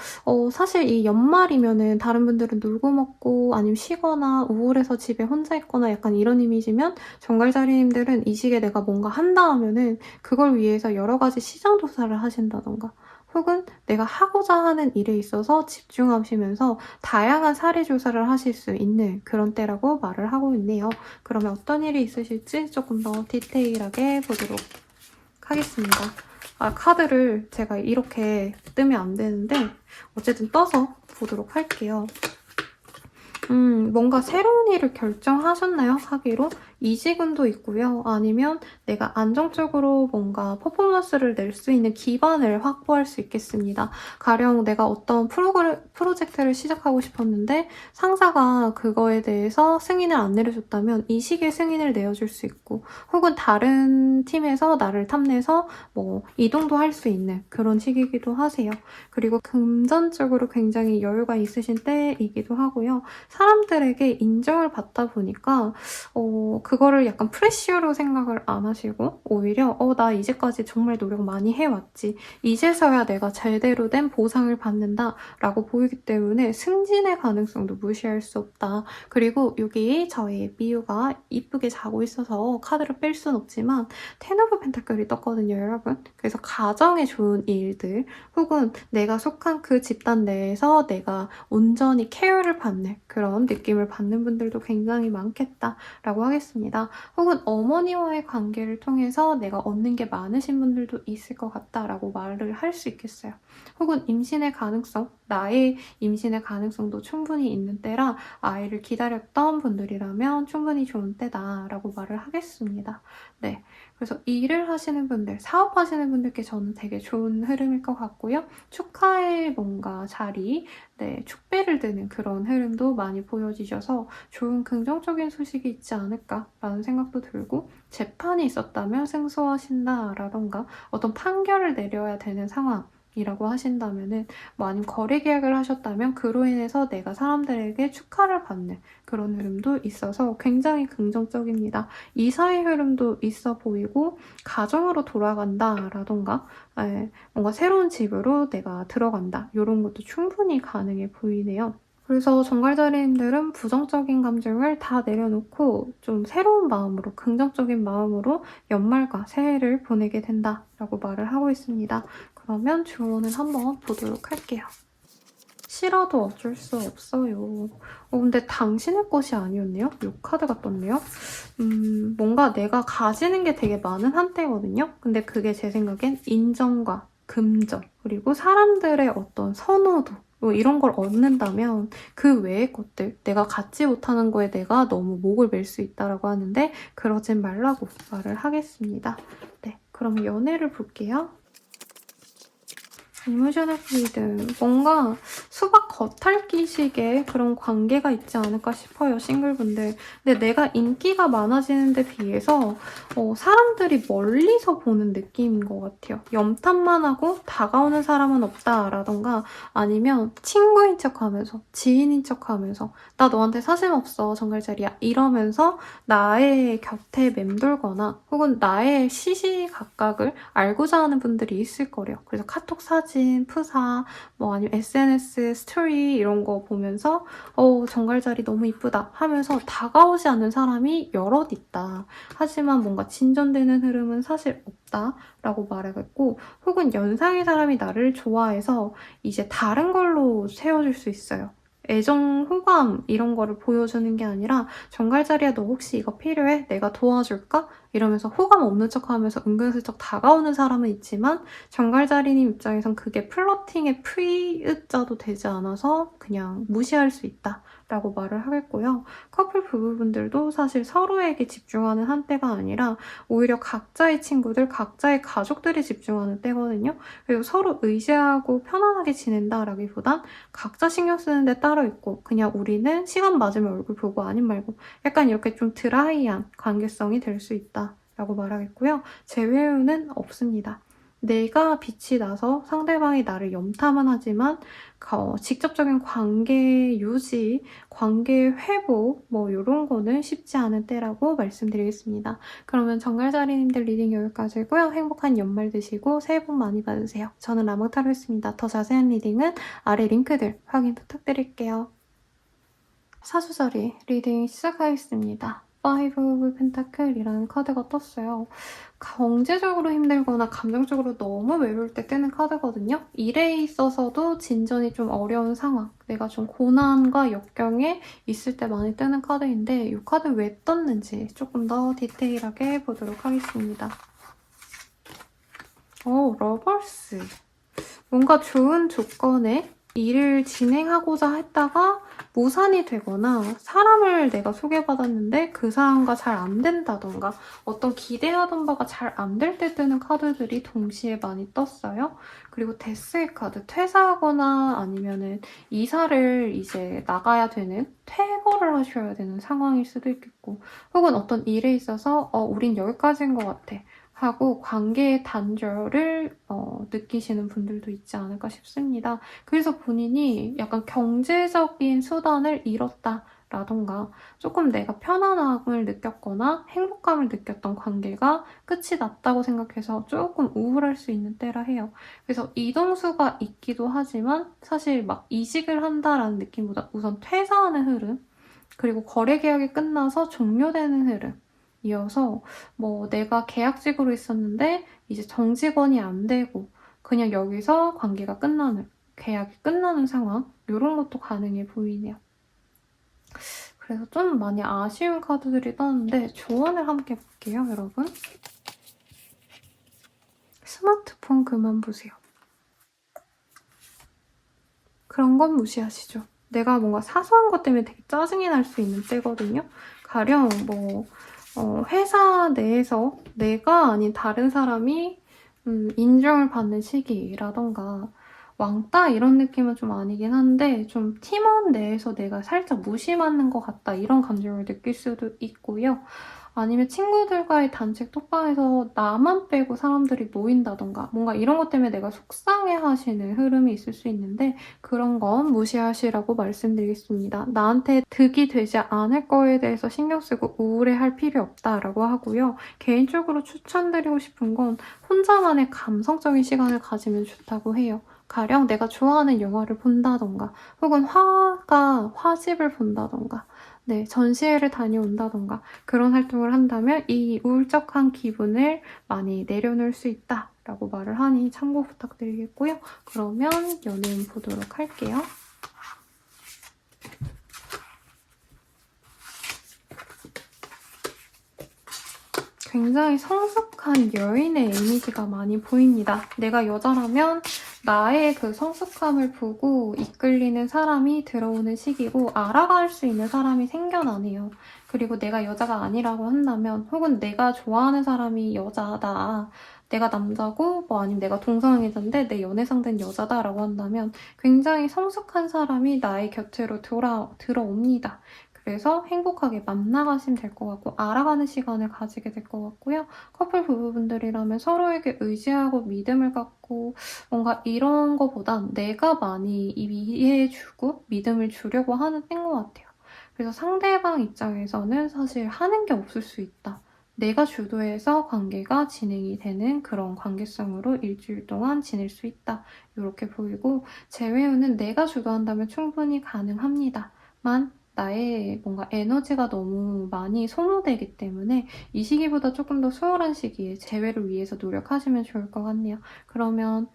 사실 이 연말이면은 다른 분들은 놀고 먹고 아니면 쉬거나 우울해서 집에 혼자 있거나 약간 이런 이미지면 정갈자리님들은 이 시기에 내가 뭔가 한다 하면은 그걸 위해서 여러 가지 시장 조사를 하신다던가 혹은 내가 하고자 하는 일에 있어서 집중하시면서 다양한 사례 조사를 하실 수 있는 그런 때라고 말을 하고 있네요. 그러면 어떤 일이 있으실지 조금 더 디테일하게 보도록 하겠습니다. 카드를 제가 이렇게 뜨면 안 되는데 어쨌든 떠서 보도록 할게요. 뭔가 새로운 일을 결정하셨나요? 하기로? 이직운도 있고요. 아니면 내가 안정적으로 뭔가 퍼포먼스를 낼 수 있는 기반을 확보할 수 있겠습니다. 가령 내가 어떤 프로젝트를 시작하고 싶었는데 상사가 그거에 대해서 승인을 안 내려줬다면 이 시기에 승인을 내어줄 수 있고 혹은 다른 팀에서 나를 탐내서 이동도 할 수 있는 그런 시기이기도 하세요. 그리고 금전적으로 굉장히 여유가 있으신 때이기도 하고요. 사람들에게 인정을 받다 보니까 그거를 약간 프레쉬어로 생각을 안 하시고 오히려 나 이제까지 정말 노력 많이 해왔지. 이제서야 내가 제대로 된 보상을 받는다 라고 보이기 때문에 승진의 가능성도 무시할 수 없다. 그리고 여기 저희 미유가 이쁘게 자고 있어서 카드를 뺄 순 없지만 텐 오브 펜타클이 떴거든요, 여러분. 그래서 가정에 좋은 일들 혹은 내가 속한 그 집단 내에서 내가 온전히 케어를 받는 그런 느낌을 받는 분들도 굉장히 많겠다라고 하겠습니다. 혹은 어머니와의 관계를 통해서 내가 얻는 게 많으신 분들도 있을 것 같다라고 말을 할 수 있겠어요. 혹은 임신의 가능성, 나의 임신의 가능성도 충분히 있는 때라 아이를 기다렸던 분들이라면 충분히 좋은 때다라고 말을 하겠습니다. 네, 그래서 일을 하시는 분들, 사업하시는 분들께 저는 되게 좋은 흐름일 것 같고요. 축하의 뭔가 자리, 축배를 드는 그런 흐름도 많이 보여지셔서 좋은 긍정적인 소식이 있지 않을까라는 생각도 들고 재판이 있었다면 승소하신다라던가 어떤 판결을 내려야 되는 상황 이라고 하신다면은 뭐 아니면 거래 계약을 하셨다면 그로 인해서 내가 사람들에게 축하를 받는 그런 흐름도 있어서 굉장히 긍정적입니다. 이사의 흐름도 있어 보이고 가정으로 돌아간다라던가 뭔가 새로운 집으로 내가 들어간다 이런 것도 충분히 가능해 보이네요. 그래서 정갈자리님들은 부정적인 감정을 다 내려놓고 좀 새로운 마음으로, 긍정적인 마음으로 연말과 새해를 보내게 된다라고 말을 하고 있습니다. 그러면 조언을 한번 보도록 할게요. 싫어도 어쩔 수 없어요. 근데 당신의 것이 아니었네요? 요 카드가 떴네요. 뭔가 내가 가지는 게 되게 많은 한때거든요. 근데 그게 제 생각엔 인정과 금전, 그리고 사람들의 어떤 선호도, 뭐 이런 걸 얻는다면 그 외의 것들, 내가 갖지 못하는 거에 내가 너무 목을 맬 수 있다라고 하는데 그러진 말라고 말을 하겠습니다. 네, 그럼 연애를 볼게요. 이모셔널 프리덤. 뭔가 수박 겉핥기식의 그런 관계가 있지 않을까 싶어요, 싱글분들. 근데 내가 인기가 많아지는 데 비해서 사람들이 멀리서 보는 느낌인 것 같아요. 염탐만 하고 다가오는 사람은 없다라던가 아니면 친구인 척하면서 지인인 척하면서 나 너한테 사심 없어, 정갈자리야 이러면서 나의 곁에 맴돌거나 혹은 나의 시시각각을 알고자 하는 분들이 있을 거래요. 그래서 카톡 사진, 프사, 뭐 아니면 SNS 스토리 이런 거 보면서 정갈자리 너무 이쁘다 하면서 다가오지 않는 사람이 여럿 있다. 하지만 뭔가 진전되는 흐름은 사실 없다라고 말하겠고 혹은 연상의 사람이 나를 좋아해서 이제 다른 걸로 세워줄 수 있어요. 애정, 호감 이런 거를 보여주는 게 아니라 정갈자리야 너 혹시 이거 필요해? 내가 도와줄까? 이러면서 호감 없는 척하면서 은근슬쩍 다가오는 사람은 있지만 정갈자리님 입장에선 그게 플러팅의 프리으자도 되지 않아서 그냥 무시할 수 있다 라고 말을 하겠고요. 커플 부부분들도 사실 서로에게 집중하는 한때가 아니라 오히려 각자의 친구들, 각자의 가족들이 집중하는 때거든요. 그리고 서로 의지하고 편안하게 지낸다라기보단 각자 신경 쓰는 데 따로 있고 그냥 우리는 시간 맞으면 얼굴 보고 아님 말고 약간 이렇게 좀 드라이한 관계성이 될 수 있다라고 말하겠고요. 제외유는 없습니다. 내가 빛이 나서 상대방이 나를 염탐은 하지만 직접적인 관계 유지, 관계 회복 뭐 이런 거는 쉽지 않은 때라고 말씀드리겠습니다. 그러면 정갈자리님들 리딩 여기까지고요. 행복한 연말 되시고 새해 복 많이 받으세요. 저는 라몽타로였습니다. 더 자세한 리딩은 아래 링크들 확인 부탁드릴게요. 사주자리 리딩 시작하겠습니다. Five of Pentacle이라는 카드가 떴어요. 경제적으로 힘들거나 감정적으로 너무 외로울 때 뜨는 카드거든요. 일에 있어서도 진전이 좀 어려운 상황, 내가 좀 고난과 역경에 있을 때 많이 뜨는 카드인데 이 카드 왜 떴는지 조금 더 디테일하게 보도록 하겠습니다. 러버스. 뭔가 좋은 조건에 일을 진행하고자 했다가 무산이 되거나 사람을 내가 소개받았는데 그 사람과 잘 안 된다던가 어떤 기대하던 바가 잘 안 될 때 뜨는 카드들이 동시에 많이 떴어요. 그리고 데스의 카드, 퇴사하거나 아니면은 이사를 이제 나가야 되는, 퇴거를 하셔야 되는 상황일 수도 있겠고 혹은 어떤 일에 있어서 우린 여기까지인 것 같아 하고 관계의 단절을 느끼시는 분들도 있지 않을까 싶습니다. 그래서 본인이 약간 경제적인 수단을 잃었다라던가 조금 내가 편안함을 느꼈거나 행복감을 느꼈던 관계가 끝이 났다고 생각해서 조금 우울할 수 있는 때라 해요. 그래서 이동수가 있기도 하지만 사실 막 이직을 한다라는 느낌보다 우선 퇴사하는 흐름, 그리고 거래 계약이 끝나서 종료되는 흐름, 이어서 뭐 내가 계약직으로 있었는데 이제 정직원이 안 되고 그냥 여기서 관계가 끝나는, 계약이 끝나는 상황 이런 것도 가능해 보이네요. 그래서 좀 많이 아쉬운 카드들이 떴는데 조언을 함께 볼게요, 여러분. 스마트폰 그만 보세요. 그런 건 무시하시죠. 내가 뭔가 사소한 것 때문에 되게 짜증이 날 수 있는 때거든요. 가령 뭐 회사 내에서 내가 아닌 다른 사람이 인정을 받는 시기라던가 왕따 이런 느낌은 좀 아니긴 한데 좀 팀원 내에서 내가 살짝 무심하는 것 같다 이런 감정을 느낄 수도 있고요. 아니면 친구들과의 단체 톡방에서 나만 빼고 사람들이 모인다던가 뭔가 이런 것 때문에 내가 속상해하시는 흐름이 있을 수 있는데 그런 건 무시하시라고 말씀드리겠습니다. 나한테 득이 되지 않을 거에 대해서 신경 쓰고 우울해할 필요 없다라고 하고요. 개인적으로 추천드리고 싶은 건 혼자만의 감성적인 시간을 가지면 좋다고 해요. 가령 내가 좋아하는 영화를 본다던가 혹은 화집을 본다던가 네, 전시회를 다녀온다던가 그런 활동을 한다면 이 우울적한 기분을 많이 내려놓을 수 있다라고 말을 하니 참고 부탁드리겠고요. 그러면 연예인 보도록 할게요. 굉장히 성숙한 여인의 이미지가 많이 보입니다. 내가 여자라면 나의 그 성숙함을 보고 이끌리는 사람이 들어오는 시기고 알아갈 수 있는 사람이 생겨나네요. 그리고 내가 여자가 아니라고 한다면 혹은 내가 좋아하는 사람이 여자다. 내가 남자고 뭐 아니면 내가 동성애자인데 내 연애 상대는 여자다라고 한다면 굉장히 성숙한 사람이 나의 곁으로 들어옵니다. 그래서 행복하게 만나가시면 될 것 같고 알아가는 시간을 가지게 될 것 같고요. 커플 부부분들이라면 서로에게 의지하고 믿음을 갖고 뭔가 이런 거보단 내가 많이 이해해주고 믿음을 주려고 하는 때인 것 같아요. 그래서 상대방 입장에서는 사실 하는 게 없을 수 있다. 내가 주도해서 관계가 진행이 되는 그런 관계성으로 일주일 동안 지낼 수 있다. 이렇게 보이고 제외우는 내가 주도한다면 충분히 가능합니다만 나의 뭔가 에너지가 너무 많이 소모되기 때문에 이 시기보다 조금 더 수월한 시기에 재회를 위해서 노력하시면 좋을 것 같네요. 그러면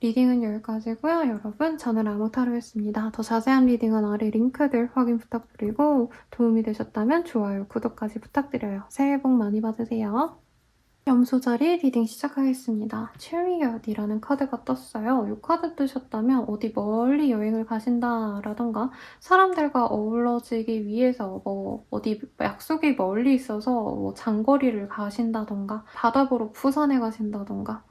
리딩은 여기까지고요. 여러분, 저는 아모타로였습니다. 더 자세한 리딩은 아래 링크들 확인 부탁드리고 도움이 되셨다면 좋아요, 구독까지 부탁드려요. 새해 복 많이 받으세요. 염소자리 리딩 시작하겠습니다. 체리엇이라는 카드가 떴어요. 이 카드 뜨셨다면 어디 멀리 여행을 가신다라던가 사람들과 어우러지기 위해서 뭐 어디 약속이 멀리 있어서 뭐 장거리를 가신다던가 바다 보러 부산에 가신다던가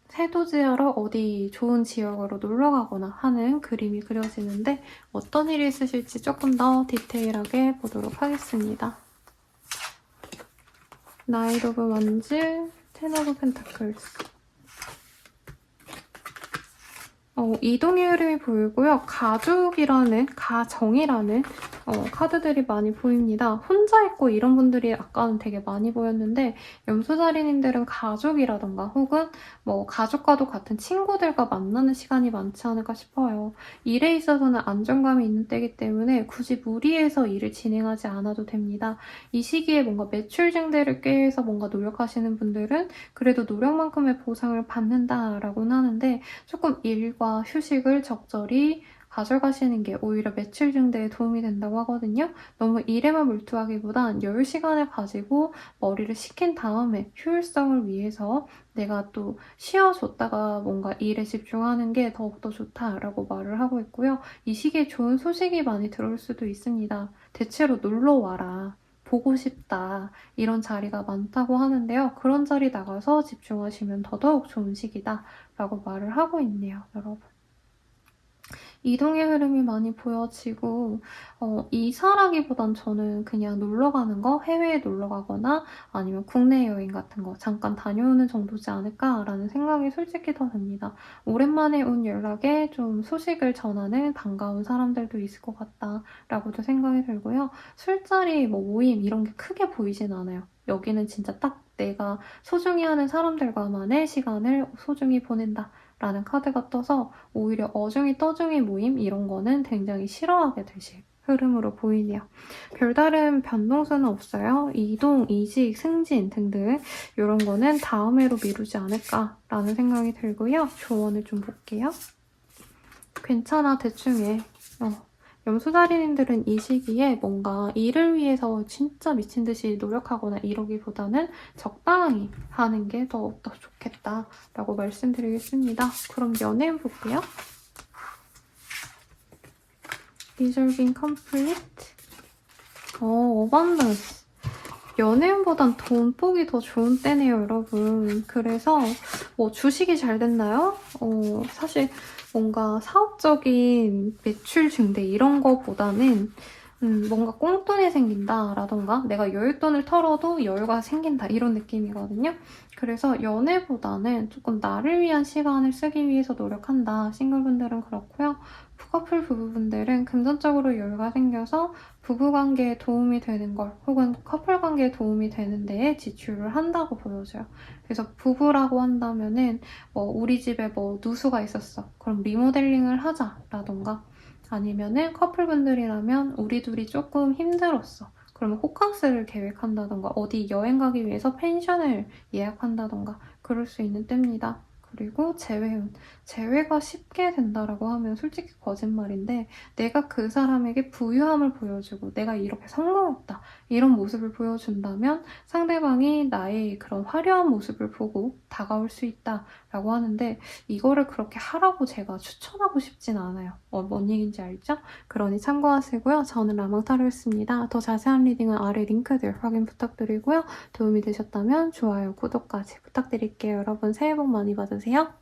세도지하러 어디 좋은 지역으로 놀러 가거나 하는 그림이 그려지는데 어떤 일이 있으실지 조금 더 디테일하게 보도록 하겠습니다. 나이트 오브 원즈, 텐 오브 펜타클스. 이동의 흐름이 보이고요. 가정이라는 카드들이 많이 보입니다. 혼자 있고 이런 분들이 아까는 되게 많이 보였는데 염소자리님들은 가족이라던가 혹은 뭐 가족과도 같은 친구들과 만나는 시간이 많지 않을까 싶어요. 일에 있어서는 안정감이 있는 때이기 때문에 굳이 무리해서 일을 진행하지 않아도 됩니다. 이 시기에 뭔가 매출 증대를 꾀해서 뭔가 노력하시는 분들은 그래도 노력만큼의 보상을 받는다라고는 하는데 조금 일과 휴식을 적절히 가져가시는 게 오히려 매출 증대에 도움이 된다고 하거든요. 너무 일에만 몰두하기보단 여유 시간을 가지고 머리를 식힌 다음에 효율성을 위해서 내가 또 쉬어줬다가 뭔가 일에 집중하는 게 더욱더 좋다라고 말을 하고 있고요. 이 시기에 좋은 소식이 많이 들어올 수도 있습니다. 대체로 놀러 와라. 보고 싶다. 이런 자리가 많다고 하는데요. 그런 자리 나가서 집중하시면 더더욱 좋은 시기다. 라고 말을 하고 있네요, 여러분. 이동의 흐름이 많이 보여지고 이사라기보단 저는 그냥 놀러 가는 거, 해외에 놀러 가거나 아니면 국내 여행 같은 거 잠깐 다녀오는 정도지 않을까라는 생각이 솔직히 더 듭니다. 오랜만에 온 연락에 좀 소식을 전하는 반가운 사람들도 있을 것 같다라고도 생각이 들고요. 술자리, 뭐 모임 이런 게 크게 보이진 않아요. 여기는 진짜 딱 내가 소중히 하는 사람들과만의 시간을 소중히 보낸다. 라는 카드가 떠서 오히려 어중이 떠중이 모임 이런 거는 굉장히 싫어하게 되실 흐름으로 보이네요. 별다른 변동수는 없어요. 이동, 이직, 승진 등등 이런 거는 다음해로 미루지 않을까라는 생각이 들고요. 조언을 좀 볼게요. 괜찮아, 대충 해. 염소자리님들은 이 시기에 뭔가 일을 위해서 진짜 미친 듯이 노력하거나 이러기보다는 적당히 하는 게 더 좋겠다라고 말씀드리겠습니다. 그럼 연애운 볼게요. Resolving Conflict. 어반던스. 연애운보단 돈복이 더 좋은 때네요, 여러분. 그래서 뭐 주식이 잘 됐나요? 사실 뭔가 사업적인 매출 증대 이런 거보다는 뭔가 꽁돈이 생긴다라던가 내가 여윳돈을 털어도 여유가 생긴다 이런 느낌이거든요. 그래서 연애보다는 조금 나를 위한 시간을 쓰기 위해서 노력한다. 싱글분들은 그렇고요. 커플 부부분들은 금전적으로 여유가 생겨서 부부관계에 도움이 되는 걸 혹은 커플 관계에 도움이 되는 데에 지출을 한다고 보여져요. 그래서 부부라고 한다면은 우리 집에 누수가 있었어. 그럼 리모델링을 하자라던가 아니면은 커플분들이라면 우리 둘이 조금 힘들었어. 그러면 호캉스를 계획한다던가 어디 여행 가기 위해서 펜션을 예약한다던가 그럴 수 있는 때입니다. 그리고 재회운. 재회가 쉽게 된다라고 하면 솔직히 거짓말인데 내가 그 사람에게 부유함을 보여주고 내가 이렇게 성공했다. 이런 모습을 보여준다면 상대방이 나의 그런 화려한 모습을 보고 다가올 수 있다라고 하는데 이거를 그렇게 하라고 제가 추천하고 싶진 않아요. 뭔 얘기인지 알죠? 그러니 참고하시고요. 저는 라망타로였습니다. 더 자세한 리딩은 아래 링크들 확인 부탁드리고요. 도움이 되셨다면 좋아요, 구독까지 부탁드릴게요. 여러분 새해 복 많이 받으세요.